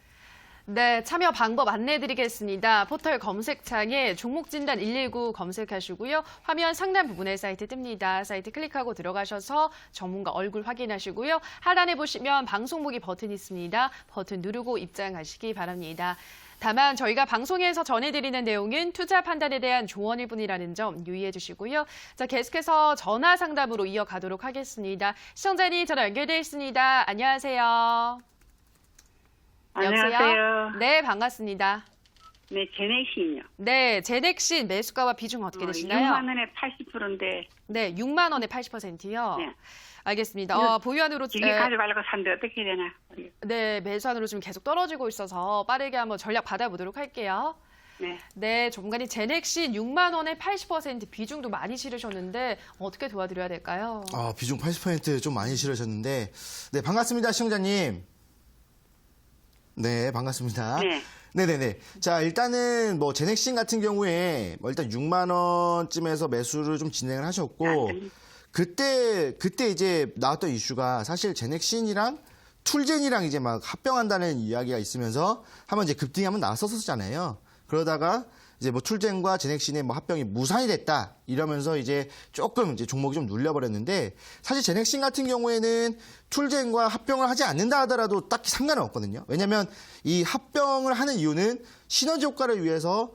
[SPEAKER 1] 네, 참여 방법 안내드리겠습니다. 포털 검색창에 종목 진단 119 검색하시고요. 화면 상단 부분에 사이트 뜹니다. 사이트 클릭하고 들어가셔서 전문가 얼굴 확인하시고요. 하단에 보시면 방송 보기 버튼 있습니다. 버튼 누르고 입장하시기 바랍니다. 다만 저희가 방송에서 전해드리는 내용은 투자 판단에 대한 조언일 뿐이라는 점 유의해 주시고요. 자, 계속해서 전화 상담으로 이어가도록 하겠습니다. 시청자님 전화 연결돼 있습니다. 안녕하세요.
[SPEAKER 3] 안녕하세요.
[SPEAKER 1] 여보세요? 네, 반갑습니다.
[SPEAKER 3] 네, 제넥신이요.
[SPEAKER 1] 네, 제넥신 매수가와 비중 어떻게 되시나요?
[SPEAKER 3] 6만 원에 80%인데
[SPEAKER 1] 네, 6만 원에 80%요.
[SPEAKER 3] 네.
[SPEAKER 1] 알겠습니다. 보유한으로
[SPEAKER 3] 이게 가져가려고 샀는데 어떻게 해야 되나?
[SPEAKER 1] 네, 매수한으로 지금 계속 떨어지고 있어서 빠르게 한번 전략 받아보도록 할게요.
[SPEAKER 3] 네.
[SPEAKER 1] 네, 전문가님 제넥신 6만 원에 80% 비중도 많이 실으셨는데 어떻게 도와드려야 될까요?
[SPEAKER 2] 비중 80%좀 많이 실으셨는데, 네, 반갑습니다, 시청자님. 네, 반갑습니다.
[SPEAKER 3] 네.
[SPEAKER 2] 네네네. 자, 일단은 뭐 제넥신 같은 경우에 일단 6만 원쯤에서 매수를 좀 진행을 하셨고, 그때 이제 나왔던 이슈가 사실 제넥신이랑 툴젠이랑 이제 막 합병한다는 이야기가 있으면서 한번 이제 급등이 한번 나왔었잖아요. 그러다가 이제 뭐 툴젠과 제넥신의 뭐 합병이 무산이 됐다 이러면서 이제 조금 이제 종목이 좀 눌려버렸는데, 사실 제넥신 같은 경우에는 툴젠과 합병을 하지 않는다 하더라도 딱히 상관은 없거든요. 왜냐하면 이 합병을 하는 이유는 시너지 효과를 위해서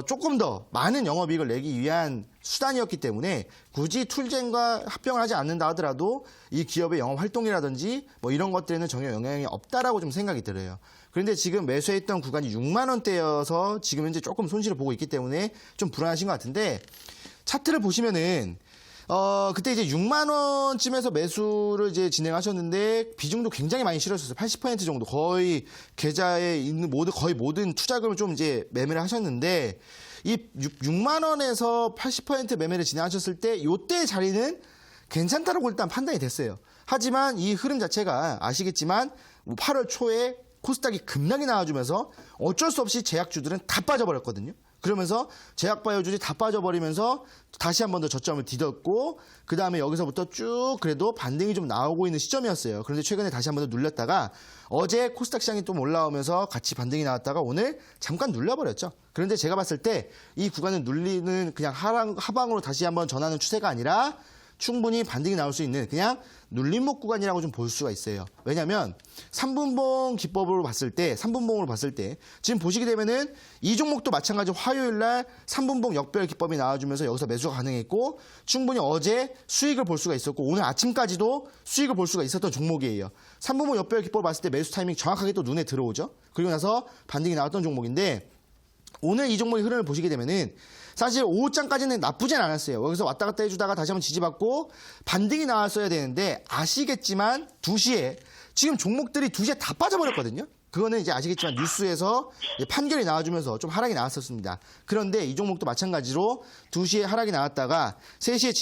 [SPEAKER 2] 조금 더 많은 영업이익을 내기 위한 수단이었기 때문에 굳이 툴젠과 합병을 하지 않는다 하더라도 이 기업의 영업 활동이라든지 뭐 이런 것들에는 전혀 영향이 없다라고 좀 생각이 들어요. 그런데 지금 매수했던 구간이 6만 원대여서 지금 현재 조금 손실을 보고 있기 때문에 좀 불안하신 것 같은데, 차트를 보시면은 그때 이제 6만 원쯤에서 매수를 이제 진행하셨는데 비중도 굉장히 많이 실으셨어요. 80% 정도 거의 계좌에 있는 거의 모든 투자금을 좀 이제 매매를 하셨는데, 이 6만 원에서 80% 매매를 진행하셨을 때 이때 자리는 괜찮다라고 일단 판단이 됐어요. 하지만 이 흐름 자체가 아시겠지만 8월 초에 코스닥이 급락이 나와주면서 어쩔 수 없이 제약주들은 다 빠져버렸거든요. 그러면서 제약바이오주들이 다 빠져버리면서 다시 한 번 더 저점을 뒤덮고, 그 다음에 여기서부터 쭉 그래도 반등이 좀 나오고 있는 시점이었어요. 그런데 최근에 다시 한 번 더 눌렸다가 어제 코스닥 시장이 좀 올라오면서 같이 반등이 나왔다가 오늘 잠깐 눌려버렸죠. 그런데 제가 봤을 때 이 구간을 눌리는 그냥 하방으로 다시 한번 전하는 추세가 아니라 충분히 반등이 나올 수 있는 그냥 눌림목 구간이라고 좀 볼 수가 있어요. 왜냐하면 3분봉 기법으로 봤을 때, 3분봉으로 봤을 때 지금 보시게 되면은 이 종목도 마찬가지로 화요일 날 3분봉 역별 기법이 나와주면서 여기서 매수가 가능했고, 충분히 어제 수익을 볼 수가 있었고 오늘 아침까지도 수익을 볼 수가 있었던 종목이에요. 3분봉 역별 기법을 봤을 때 매수 타이밍 정확하게 또 눈에 들어오죠. 그리고 나서 반등이 나왔던 종목인데, 오늘 이 종목의 흐름을 보시게 되면은 사실 오후장까지는 나쁘진 않았어요. 여기서 왔다 갔다 해주다가 다시 한번 지지받고 반등이 나왔어야 되는데, 아시겠지만 2시에 지금 종목들이 2시에 다 빠져버렸거든요. 그거는 이제 아시겠지만 뉴스에서 판결이 나와주면서 좀 하락이 나왔었습니다. 그런데 이 종목도 마찬가지로 2시에 하락이 나왔다가 3시에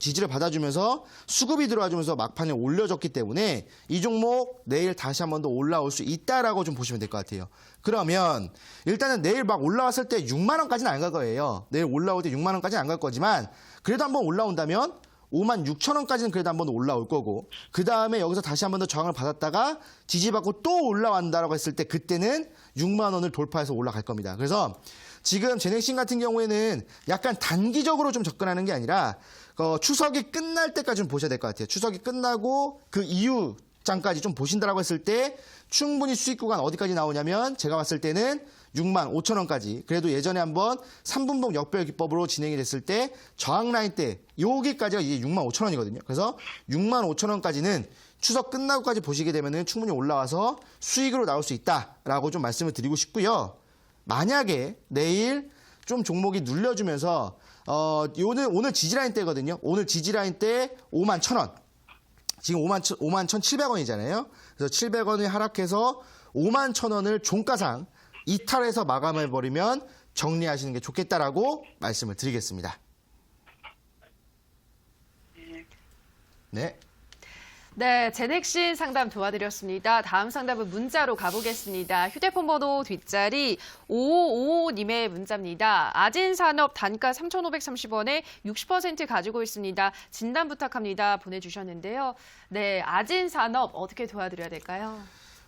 [SPEAKER 2] 지지를 받아주면서 수급이 들어와주면서 막판에 올려줬기 때문에 이 종목 내일 다시 한 번 더 올라올 수 있다라고 좀 보시면 될 것 같아요. 그러면 일단은 내일 막 올라왔을 때 6만 원까지는 안 갈 거예요. 내일 올라올 때 6만 원까지는 안 갈 거지만 그래도 한번 올라온다면 5만 6천 원까지는 그래도 한번 올라올 거고, 그 다음에 여기서 다시 한 번 더 저항을 받았다가 지지받고 또 올라간다라고 했을 때 그때는 6만 원을 돌파해서 올라갈 겁니다. 그래서 지금 제넥신 같은 경우에는 약간 단기적으로 좀 접근하는 게 아니라 추석이 끝날 때까지 좀 보셔야 될 것 같아요. 추석이 끝나고 그 이후 장까지 좀 보신다라고 했을 때 충분히 수익 구간 어디까지 나오냐면, 제가 봤을 때는 6만 5천 원까지, 그래도 예전에 한번 3분봉 역별 기법으로 진행이 됐을 때 저항 라인 때 여기까지가 이제 6만 5천 원이거든요. 그래서 6만 5천 원까지는 추석 끝나고까지 보시게 되면은 충분히 올라와서 수익으로 나올 수 있다라고 좀 말씀을 드리고 싶고요. 만약에 내일 좀 종목이 눌려주면서 오늘 지지라인 때거든요. 오늘 지지라인 때 5만 1천 원. 지금 5만 1,700원이잖아요. 그래서 700원이 하락해서 5만 1,000원을 종가상 이탈해서 마감해버리면 정리하시는 게 좋겠다라고 말씀을 드리겠습니다. 네.
[SPEAKER 1] 네, 제넥신 상담 도와드렸습니다. 다음 상담은 문자로 가보겠습니다. 휴대폰 번호 뒷자리 5555님의 문자입니다. 아진산업 단가 3,530원에 60% 가지고 있습니다. 진단 부탁합니다. 보내주셨는데요. 네, 아진산업 어떻게 도와드려야 될까요?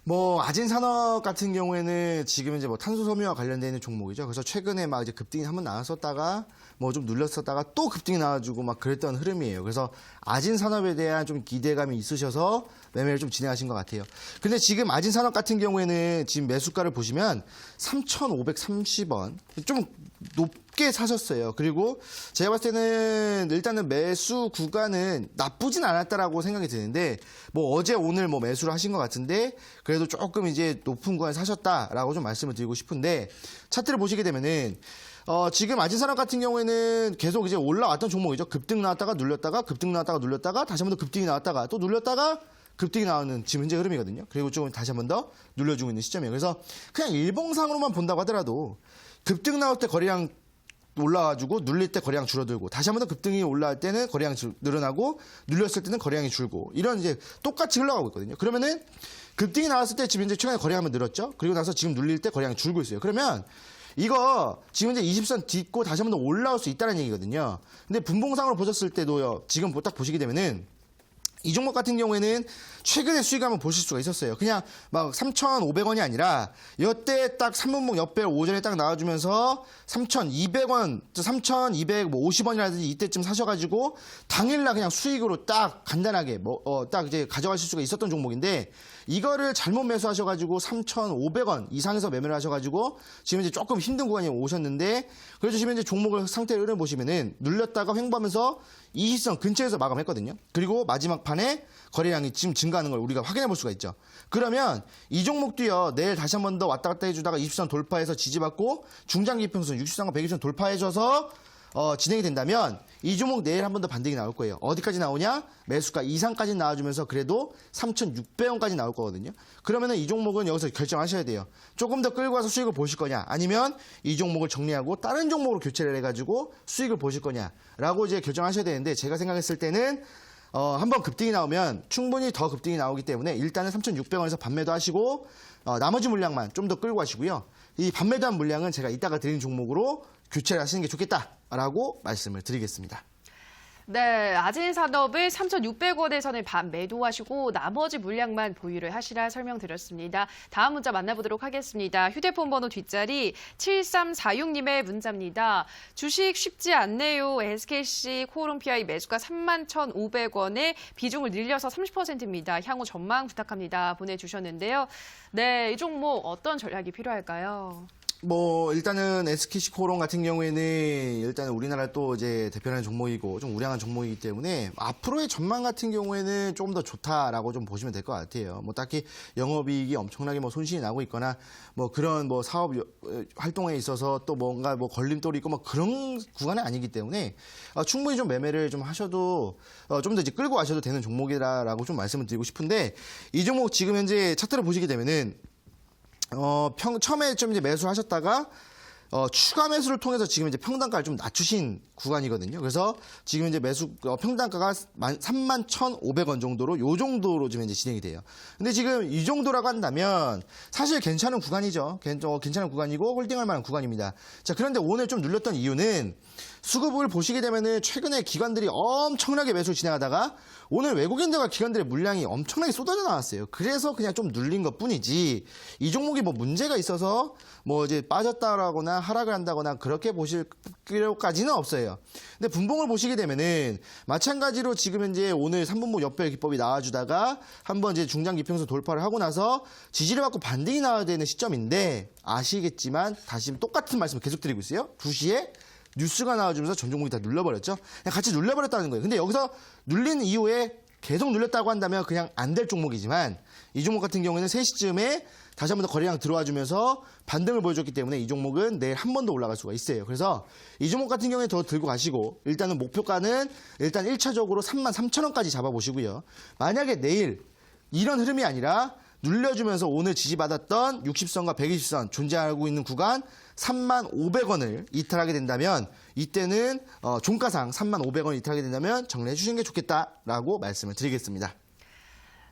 [SPEAKER 2] 뭐 아진산업 같은 경우에는 지금 이제 뭐 탄소섬유와 관련되어 있는 종목이죠. 그래서 최근에 막 이제 급등이 한번 나왔었다가 뭐 좀 눌렸었다가 또 급등이 나와주고 막 그랬던 흐름이에요. 그래서 아진산업에 대한 좀 기대감이 있으셔서 매매를 좀 진행하신 것 같아요. 근데 지금 아진산업 같은 경우에는 지금 매수가를 보시면 3,530원 좀 높게 사셨어요. 그리고 제가 봤을 때는 일단은 매수 구간은 나쁘진 않았다라고 생각이 드는데 뭐 어제 오늘 뭐 매수를 하신 것 같은데 그래도 조금 이제 높은 구간에 사셨다라고 좀 말씀을 드리고 싶은데 차트를 보시게 되면은 지금 아진산업 같은 경우에는 계속 이제 올라왔던 종목이죠. 급등 나왔다가 눌렸다가 급등 나왔다가 눌렸다가 다시 한 번 더 급등이 나왔다가 또 눌렸다가 급등이 나오는 지금 현재 흐름이거든요. 그리고 조금 다시 한 번 더 눌려주고 있는 시점이에요. 그래서 그냥 일봉상으로만 본다고 하더라도 급등 나올 때 거래량 올라와주고 눌릴 때 거래량 줄어들고 다시 한 번 더 급등이 올라갈 때는 거래량 늘어나고 눌렸을 때는 거래량이 줄고 이런 이제 똑같이 흘러가고 있거든요. 그러면은 급등이 나왔을 때 지금 현재 최근에 거래량 한번 늘었죠. 그리고 나서 지금 눌릴 때 거래량이 줄고 있어요. 그러면 이거 지금 이제 20선 딛고 다시 한 번 더 올라올 수 있다는 얘기거든요. 근데 분봉상으로 보셨을 때도요. 지금 딱 보시게 되면은 이 종목 같은 경우에는 최근에 수익을 한번 보실 수가 있었어요. 그냥 막 3,500원이 아니라 이때 딱 3분봉 옆에 오전에 딱 나와주면서 3,200원, 3,250원이라든지 이때쯤 사셔가지고 당일날 그냥 수익으로 딱 간단하게 딱 이제 가져가실 수가 있었던 종목인데 이거를 잘못 매수하셔가지고 3,500원 이상에서 매매를 하셔가지고 지금 이제 조금 힘든 구간이 오셨는데 그래서 지금 이제 종목을 상태를 흐름 보시면은 눌렸다가 횡보하면서 20선 근처에서 마감했거든요. 그리고 마지막 판에 거래량이 지금 증가하는 걸 우리가 확인해 볼 수가 있죠. 그러면 이 종목도요. 내일 다시 한 번 더 왔다 갔다 해주다가 20선 돌파해서 지지받고 중장기 평선 60선과 120선 돌파해줘서 진행이 된다면 이 종목 내일 한 번 더 반등이 나올 거예요. 어디까지 나오냐? 매수가 이상까지 나와주면서 그래도 3,600원까지 나올 거거든요. 그러면은 이 종목은 여기서 결정하셔야 돼요. 조금 더 끌고 와서 수익을 보실 거냐? 아니면 이 종목을 정리하고 다른 종목으로 교체를 해가지고 수익을 보실 거냐라고 이제 결정하셔야 되는데 제가 생각했을 때는 한번 급등이 나오면 충분히 더 급등이 나오기 때문에 일단은 3,600원에서 반매도 하시고 나머지 물량만 좀 더 끌고 가시고요. 이 반매도한 물량은 제가 이따가 드린 종목으로 교체를 하시는 게 좋겠다라고 말씀을 드리겠습니다.
[SPEAKER 1] 네, 아진산업을 3,600원에서는 반 매도하시고 나머지 물량만 보유를 하시라 설명드렸습니다. 다음 문자 만나보도록 하겠습니다. 휴대폰 번호 뒷자리 7346님의 문자입니다. 주식 쉽지 않네요. SKC 코오롱PI 매수가 31,500원에 비중을 늘려서 30%입니다. 향후 전망 부탁합니다. 보내주셨는데요. 네, 이 종목 어떤 전략이 필요할까요?
[SPEAKER 2] 뭐 일단은 SKC 코오롱 같은 경우에는 일단은 우리나라 또 이제 대표하는 종목이고 좀 우량한 종목이기 때문에 앞으로의 전망 같은 경우에는 조금 더 좋다라고 좀 보시면 될 것 같아요. 뭐 딱히 영업이익이 엄청나게 뭐 손실이 나고 있거나 뭐 그런 뭐 사업 활동에 있어서 또 뭔가 뭐 걸림돌이 있고 뭐 그런 구간이 아니기 때문에 충분히 좀 매매를 좀 하셔도 좀 더 이제 끌고 가셔도 되는 종목이라고 좀 말씀을 드리고 싶은데 이 종목 지금 현재 차트를 보시게 되면은 처음에 좀 이제 매수를 하셨다가, 추가 매수를 통해서 지금 이제 평단가를 좀 낮추신 구간이거든요. 그래서 지금 이제 평단가가 31,500원 정도로 요 정도로 지금 이제 진행이 돼요. 근데 지금 이 정도라고 한다면 사실 괜찮은 구간이죠. 괜찮은 구간이고 홀딩할 만한 구간입니다. 자, 그런데 오늘 좀 눌렸던 이유는 수급을 보시게 되면은 최근에 기관들이 엄청나게 매수를 진행하다가 오늘 외국인들과 기관들의 물량이 엄청나게 쏟아져 나왔어요. 그래서 그냥 좀 눌린 것 뿐이지 이 종목이 뭐 문제가 있어서 뭐 이제 빠졌다라거나 하락을 한다거나 그렇게 보실 필요까지는 없어요. 근데 분봉을 보시게 되면은 마찬가지로 지금 현재 오늘 3분봉 역별 기법이 나와주다가 한번 이제 중장기 평선 돌파를 하고 나서 지지를 받고 반등이 나와야 되는 시점인데 아시겠지만 다시 똑같은 말씀을 계속 드리고 있어요. 2시에 뉴스가 나와주면서 전 종목이 다 눌러버렸죠. 그냥 같이 눌러버렸다는 거예요. 근데 여기서 눌린 이후에 계속 눌렸다고 한다면 그냥 안 될 종목이지만 이 종목 같은 경우에는 3시쯤에 다시 한 번 더 거래량 들어와 주면서 반등을 보여줬기 때문에 이 종목은 내일 한 번 더 올라갈 수가 있어요. 그래서 이 종목 같은 경우에 더 들고 가시고 일단은 목표가는 일단 1차적으로 33,000원까지 잡아보시고요. 만약에 내일 이런 흐름이 아니라 눌려주면서 오늘 지지받았던 60선과 120선 존재하고 있는 구간 35,000원을 이탈하게 된다면 이때는 종가상 35,000원 이탈하게 된다면 정리해 주시는 게 좋겠다라고 말씀을 드리겠습니다.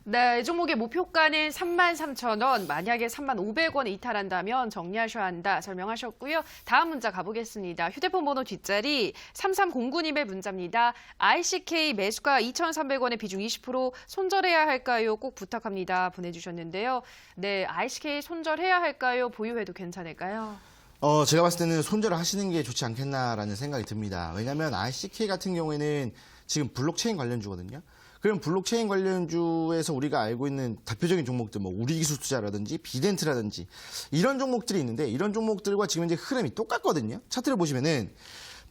[SPEAKER 1] 네, 이 종목의 목표가는 33,000원, 만약에 35,500원에 이탈한다면 정리하셔야 한다 설명하셨고요. 다음 문자 가보겠습니다. 휴대폰 번호 뒷자리 3309님의 문자입니다. ICK 매수가 2,300원에 비중 20% 손절해야 할까요? 꼭 부탁합니다. 보내주셨는데요. 네, ICK 손절해야 할까요? 보유해도 괜찮을까요?
[SPEAKER 2] 제가 봤을 때는 손절을 하시는 게 좋지 않겠나라는 생각이 듭니다. 왜냐하면 ICK 같은 경우에는 지금 블록체인 관련주거든요. 그럼 블록체인 관련주에서 우리가 알고 있는 대표적인 종목들, 뭐 우리기술투자라든지 비덴트라든지 이런 종목들이 있는데 이런 종목들과 지금 이제 흐름이 똑같거든요. 차트를 보시면은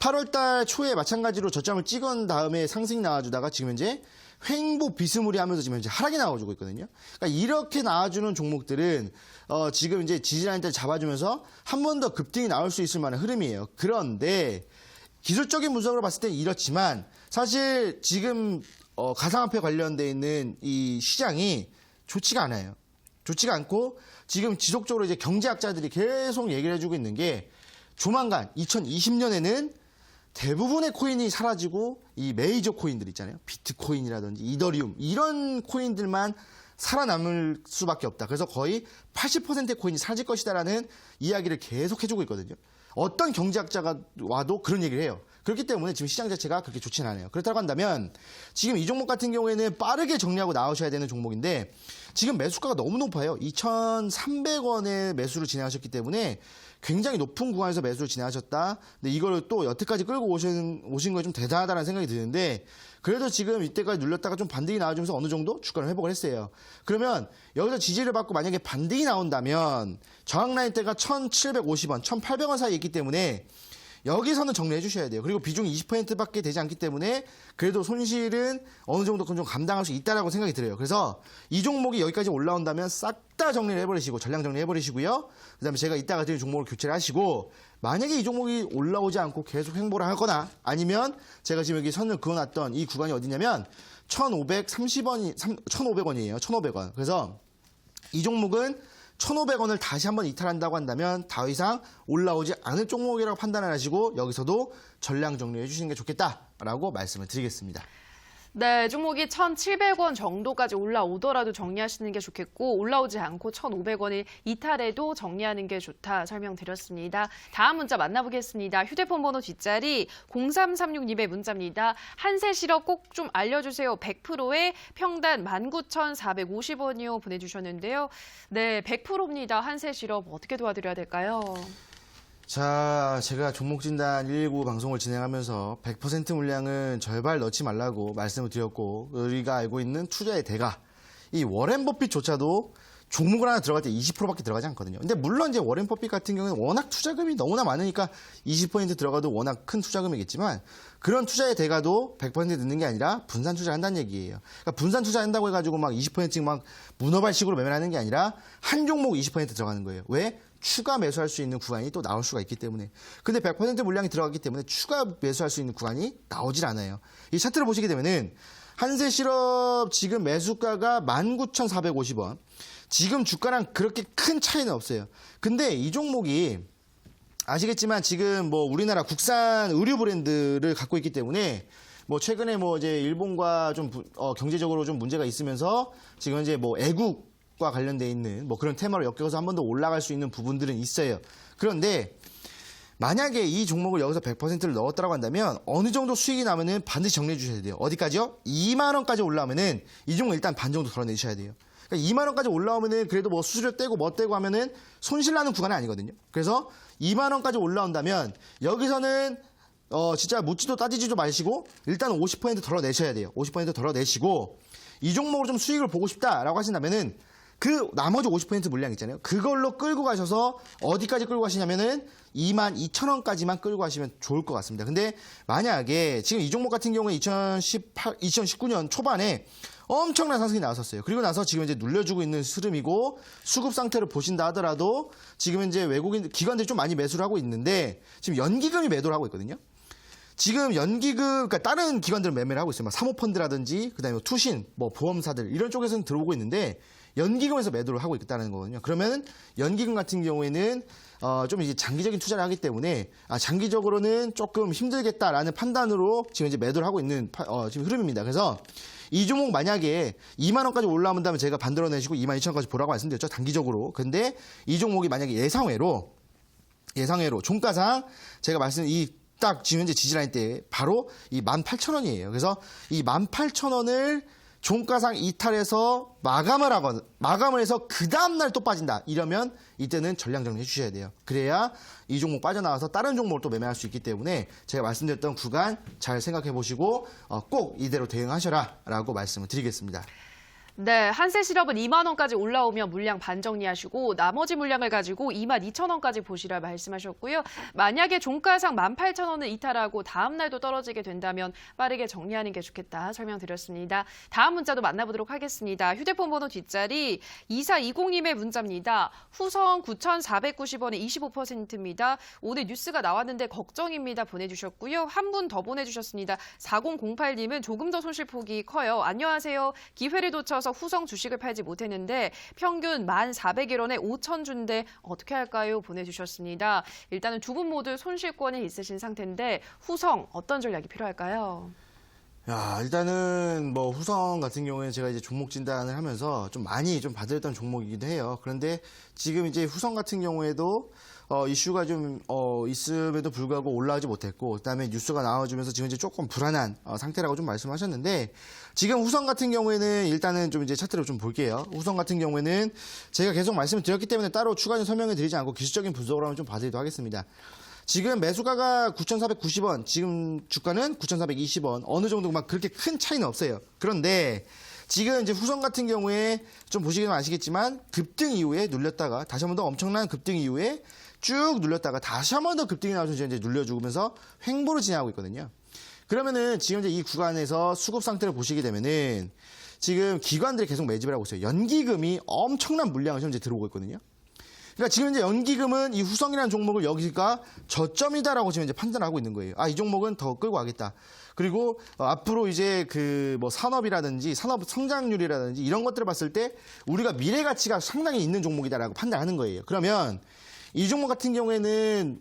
[SPEAKER 2] 8월달 초에 마찬가지로 저점을 찍은 다음에 상승이 나와주다가 지금 현재 횡보 비스무리하면서 지금 현재 하락이 나와주고 있거든요. 그러니까 이렇게 나와주는 종목들은 지금 이제 지지라인대를 잡아주면서 한 번 더 급등이 나올 수 있을 만한 흐름이에요. 그런데 기술적인 분석으로 봤을 때 이렇지만 사실 지금 가상화폐 관련돼 있는 이 시장이 좋지가 않아요. 좋지가 않고 지금 지속적으로 이제 경제학자들이 계속 얘기를 해주고 있는 게 조만간 2020년에는 대부분의 코인이 사라지고 이 메이저 코인들 있잖아요. 비트코인이라든지 이더리움 이런 코인들만 살아남을 수밖에 없다. 그래서 거의 80%의 코인이 사라질 것이다라는 이야기를 계속 해주고 있거든요. 어떤 경제학자가 와도 그런 얘기를 해요. 그렇기 때문에 지금 시장 자체가 그렇게 좋지는 않아요. 그렇다고 한다면 지금 이 종목 같은 경우에는 빠르게 정리하고 나오셔야 되는 종목인데 지금 매수가가 너무 높아요. 2,300원에 매수를 진행하셨기 때문에 굉장히 높은 구간에서 매수를 진행하셨다. 근데 이걸 또 여태까지 끌고 오신 거 좀 대단하다는 생각이 드는데 그래도 지금 이때까지 눌렸다가 좀 반등이 나와주면서 어느 정도 주가를 회복을 했어요. 그러면 여기서 지지를 받고 만약에 반등이 나온다면 저항 라인 때가 1,750원, 1,800원 사이에 있기 때문에 여기서는 정리해 주셔야 돼요. 그리고 비중이 20%밖에 되지 않기 때문에 그래도 손실은 어느 정도 좀 감당할 수 있다라고 생각이 들어요. 그래서 이 종목이 여기까지 올라온다면 싹 다 정리를 해버리시고 전량 정리해 버리시고요. 그다음에 제가 이따가 드린 종목을 교체를 하시고 만약에 이 종목이 올라오지 않고 계속 횡보를 하거나 아니면 제가 지금 여기 선을 그어놨던 이 구간이 어디냐면 1,500원이에요. 1,500원. 그래서 이 종목은 1,500원을 다시 한번 이탈한다고 한다면 더 이상 올라오지 않을 종목이라고 판단을 하시고 여기서도 전량 정리해 주시는 게 좋겠다라고 말씀을 드리겠습니다.
[SPEAKER 1] 네, 종목이 1,700원 정도까지 올라오더라도 정리하시는 게 좋겠고 올라오지 않고 1,500원을 이탈해도 정리하는 게 좋다 설명드렸습니다. 다음 문자 만나보겠습니다. 휴대폰 번호 뒷자리 0336님의 문자입니다. 한세 실업 꼭 좀 알려주세요. 100%에 평단 19,450원이요 보내주셨는데요. 네, 100%입니다. 한세 실업 어떻게 도와드려야 될까요?
[SPEAKER 2] 자, 제가 종목 진단 119 방송을 진행하면서 100% 물량은 절발 넣지 말라고 말씀을 드렸고 우리가 알고 있는 투자의 대가 이 워렌 버핏조차도 종목을 하나 들어갈 때 20%밖에 들어가지 않거든요. 근데 물론 이제 워렌 버핏 같은 경우는 워낙 투자금이 너무나 많으니까 20% 들어가도 워낙 큰 투자금이겠지만 그런 투자의 대가도 100% 넣는 게 아니라 분산 투자를 한다는 얘기예요. 그러니까 분산 투자한다고 해가지고 막 20% 막 문어발식으로 매매를 하는 게 아니라 한 종목 20% 들어가는 거예요. 왜? 추가 매수할 수 있는 구간이 또 나올 수가 있기 때문에. 근데 100% 물량이 들어가기 때문에 추가 매수할 수 있는 구간이 나오질 않아요. 이 차트를 보시게 되면은 한세실업 지금 매수가가 19,450원. 지금 주가랑 그렇게 큰 차이는 없어요. 근데 이 종목이 아시겠지만 지금 뭐 우리나라 국산 의류 브랜드를 갖고 있기 때문에 뭐 최근에 뭐 이제 일본과 좀 경제적으로 좀 문제가 있으면서 지금 이제 뭐 애국과 관련돼 있는 뭐 그런 테마로 엮여서 한 번 더 올라갈 수 있는 부분들은 있어요. 그런데 만약에 이 종목을 여기서 100%를 넣었다고 한다면 어느 정도 수익이 나면은 반드시 정리해 주셔야 돼요. 어디까지요? 2만 원까지 올라오면은 이 종목 일단 반 정도 덜어내셔야 돼요. 그러니까 2만 원까지 올라오면은 그래도 뭐 수수료 떼고 뭐 떼고 하면은 손실 나는 구간은 아니거든요. 그래서 2만 원까지 올라온다면 여기서는 진짜 묻지도 따지지도 마시고 일단 50% 덜어내셔야 돼요. 50% 덜어내시고 이 종목으로 좀 수익을 보고 싶다라고 하신다면은 그 나머지 50% 물량 있잖아요. 그걸로 끌고 가셔서 어디까지 끌고 가시냐면은 22,000원까지만 끌고 가시면 좋을 것 같습니다. 근데 만약에 지금 이 종목 같은 경우에 2019년 초반에 엄청난 상승이 나왔었어요. 그리고 나서 지금 이제 눌려주고 있는 흐름이고 수급 상태를 보신다 하더라도 지금 이제 외국인 기관들이 좀 많이 매수를 하고 있는데 지금 연기금이 매도를 하고 있거든요. 지금 연기금, 그러니까 다른 기관들은 매매를 하고 있어요. 막 사모펀드라든지, 그 다음에 투신, 뭐 보험사들, 이런 쪽에서는 들어오고 있는데, 연기금에서 매도를 하고 있다는 거거든요. 그러면 연기금 같은 경우에는, 좀 이제 장기적인 투자를 하기 때문에, 장기적으로는 조금 힘들겠다라는 판단으로 지금 이제 매도를 하고 있는, 지금 흐름입니다. 그래서 이 종목 만약에 2만 원까지 올라온다면 제가 반들어내시고 2만 2천 원까지 보라고 말씀드렸죠. 단기적으로. 근데 이 종목이 만약에 예상외로 종가상 제가 딱 지금 현재 지지라인 때 바로 이 18,000원이에요. 그래서 이 18,000원을 종가상 이탈해서 마감을 해서 그 다음날 또 빠진다. 이러면 이때는 전량 정리해 주셔야 돼요. 그래야 이 종목 빠져나와서 다른 종목을 또 매매할 수 있기 때문에 제가 말씀드렸던 구간 잘 생각해 보시고 꼭 이대로 대응하셔라 라고 말씀을 드리겠습니다.
[SPEAKER 1] 네, 한세실업은 2만 원까지 올라오면 물량 반정리하시고 나머지 물량을 가지고 2만 2천 원까지 보시라 말씀하셨고요. 만약에 종가상 18,000원을 이탈하고 다음 날도 떨어지게 된다면 빠르게 정리하는 게 좋겠다 설명드렸습니다. 다음 문자도 만나보도록 하겠습니다. 휴대폰 번호 뒷자리 2420님의 문자입니다. 후성 9,490원에 25%입니다. 오늘 뉴스가 나왔는데 걱정입니다 보내주셨고요. 한 분 더 보내주셨습니다. 4008님은 조금 더 손실폭이 커요. 안녕하세요. 기회를 놓쳐 후성 주식을 팔지 못했는데 평균 1,401원에 5,000주인데 어떻게 할까요? 보내주셨습니다. 일단은 두 분 모두 손실권이 있으신 상태인데 후성 어떤 전략이 필요할까요?
[SPEAKER 2] 일단은 후성 같은 경우에는 제가 이제 종목 진단을 하면서 좀 많이 좀 받았던 종목이기도 해요. 그런데 지금 이제 후성 같은 경우에도 이슈가 좀 있음에도 불구하고 올라오지 못했고, 그다음에 뉴스가 나와주면서 지금 이제 조금 불안한 상태라고 좀 말씀하셨는데, 지금 후성 같은 경우에는 일단은 좀 이제 차트를 좀 볼게요. 후성 같은 경우에는 제가 계속 말씀을 드렸기 때문에 따로 추가적인 설명을 드리지 않고 기술적인 분석으로 한번 좀 봐드리도록 하겠습니다. 지금 매수가가 9,490원, 지금 주가는 9,420원, 어느 정도 막 그렇게 큰 차이는 없어요. 그런데 지금 이제 후성 같은 경우에 좀 보시면 아시겠지만 급등 이후에 눌렸다가 다시 한 번 더 엄청난 급등 이후에 쭉 눌렸다가 다시 한 번 더 급등이 나와서 이제 눌려주면서 횡보를 진행하고 있거든요. 그러면은 지금 이제 이 구간에서 수급 상태를 보시게 되면은 지금 기관들이 계속 매집을 하고 있어요. 연기금이 엄청난 물량을 현재 들어오고 있거든요. 그러니까 지금 이제 연기금은 이 후성이라는 종목을 여기가 저점이다라고 지금 이제 판단을 하고 있는 거예요. 이 종목은 더 끌고 가겠다. 그리고 앞으로 이제 산업이라든지 산업 성장률이라든지 이런 것들을 봤을 때 우리가 미래 가치가 상당히 있는 종목이다라고 판단하는 거예요. 그러면 이 종목 같은 경우에는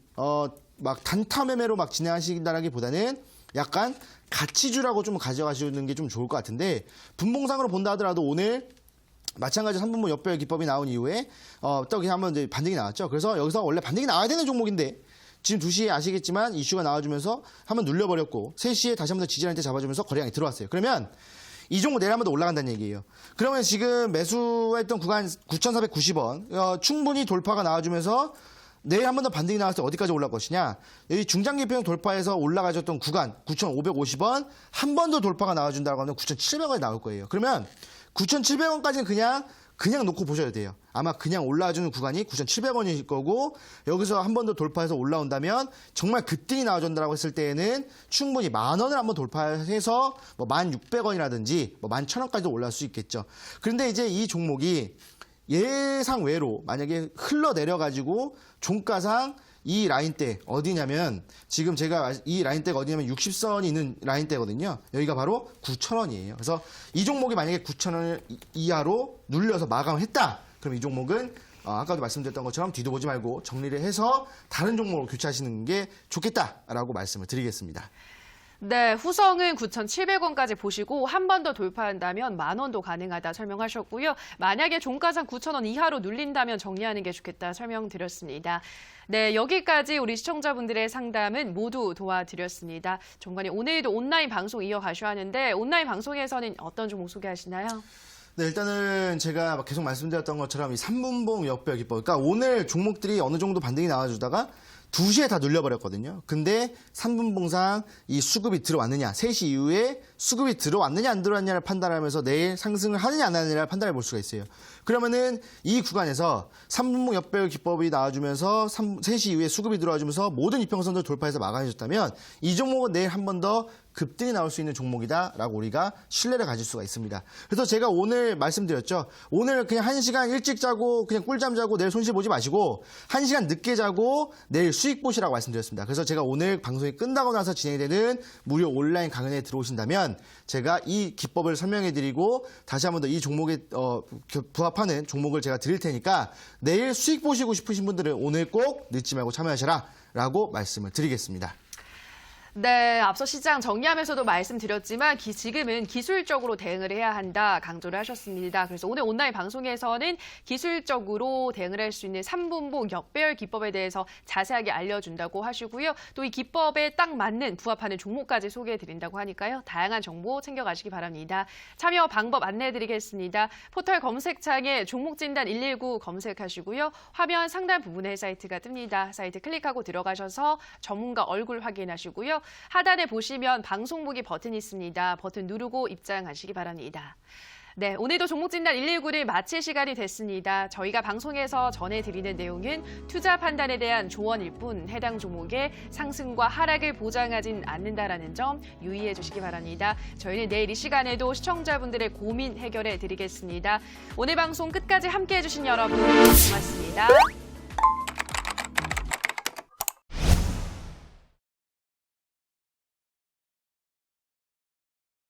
[SPEAKER 2] 막 단타 매매로 막 진행하신다라기보다는 약간 가치주라고 좀 가져가시는 게 좀 좋을 것 같은데, 분봉상으로 본다 하더라도 오늘 마찬가지로 3분봉 역별 기법이 나온 이후에 또 그냥 한번 이제 반등이 나왔죠. 그래서 여기서 원래 반등이 나와야 되는 종목인데 지금 2시에 아시겠지만 이슈가 나와주면서 한번 눌려버렸고 3시에 다시 한번 더 지지라인 때 잡아주면서 거래량이 들어왔어요. 그러면 이 종목 내일 한번 더 올라간다는 얘기예요. 그러면 지금 매수했던 구간 9,490원 충분히 돌파가 나와주면서 내일 한 번 더 반등이 나왔을 때 어디까지 올라갈 것이냐. 여기 중장기평 돌파해서 올라가졌던 구간 9,550원 한 번 더 돌파가 나와준다고 하면 9,700원이 나올 거예요. 그러면 9,700원까지는 그냥 놓고 보셔야 돼요. 아마 그냥 올라와주는 구간이 9,700원일 거고, 여기서 한 번 더 돌파해서 올라온다면 정말 급등이 나와준다고 했을 때에는 충분히 10,000원을 한번 돌파해서 1,600원이라든지 11,000원까지도 올라올 수 있겠죠. 그런데 이제 이 종목이 예상 외로 만약에 흘러내려가지고 종가상 이 라인대 어디냐면 지금 제가 이 라인대가 어디냐면 60선이 있는 라인대거든요. 여기가 바로 9,000원이에요. 그래서 이 종목이 만약에 9,000원 이하로 눌려서 마감을 했다. 그럼 이 종목은 아까도 말씀드렸던 것처럼 뒤도 보지 말고 정리를 해서 다른 종목으로 교체하시는 게 좋겠다라고 말씀을 드리겠습니다.
[SPEAKER 1] 네, 후성은 9,700원까지 보시고 한 번 더 돌파한다면 10,000원도 가능하다 설명하셨고요. 만약에 종가상 9,000원 이하로 눌린다면 정리하는 게 좋겠다 설명드렸습니다. 네, 여기까지 우리 시청자분들의 상담은 모두 도와드렸습니다. 종관님, 오늘도 온라인 방송 이어가셔야 하는데 온라인 방송에서는 어떤 종목 소개하시나요?
[SPEAKER 2] 네, 일단은 제가 계속 말씀드렸던 것처럼 이 3분봉 역별 기법. 그러니까 오늘 종목들이 어느 정도 반등이 나와주다가 2시에 다 눌려버렸거든요. 근데 3분봉상 이 수급이 들어왔느냐, 3시 이후에 수급이 들어왔느냐 안 들어왔느냐를 판단하면서 내일 상승을 하느냐 안 하느냐를 판단해 볼 수가 있어요. 그러면은 이 구간에서 3분봉 역별 기법이 나와주면서 3시 이후에 수급이 들어와주면서 모든 이평선들 돌파해서 마감해줬다면 이 종목은 내일 한 번 더 급등이 나올 수 있는 종목이다라고 우리가 신뢰를 가질 수가 있습니다. 그래서 제가 오늘 말씀드렸죠. 오늘 그냥 1시간 일찍 자고 그냥 꿀잠 자고 내일 손실 보지 마시고 1시간 늦게 자고 내일 수익 보시라고 말씀드렸습니다. 그래서 제가 오늘 방송이 끝나고 나서 진행되는 무료 온라인 강연에 들어오신다면 제가 이 기법을 설명해드리고 다시 한 번 더 이 종목에 부합하는 종목을 제가 드릴 테니까 내일 수익 보시고 싶으신 분들은 오늘 꼭 늦지 말고 참여하셔라 라고 말씀을 드리겠습니다.
[SPEAKER 1] 네, 앞서 시장 정리하면서도 말씀드렸지만 지금은 기술적으로 대응을 해야 한다 강조를 하셨습니다. 그래서 오늘 온라인 방송에서는 기술적으로 대응을 할 수 있는 3분봉 역배열 기법에 대해서 자세하게 알려준다고 하시고요. 또 이 기법에 딱 맞는 부합하는 종목까지 소개해드린다고 하니까요. 다양한 정보 챙겨가시기 바랍니다. 참여 방법 안내해드리겠습니다. 포털 검색창에 종목진단 119 검색하시고요. 화면 상단 부분에 사이트가 뜹니다. 사이트 클릭하고 들어가셔서 전문가 얼굴 확인하시고요. 하단에 보시면 방송 보기 버튼이 있습니다. 버튼 누르고 입장하시기 바랍니다. 네, 오늘도 종목진단 119를 마칠 시간이 됐습니다. 저희가 방송에서 전해드리는 내용은 투자 판단에 대한 조언일 뿐 해당 종목의 상승과 하락을 보장하진 않는다라는 점 유의해 주시기 바랍니다. 저희는 내일 이 시간에도 시청자분들의 고민 해결해 드리겠습니다. 오늘 방송 끝까지 함께해 주신 여러분 고맙습니다.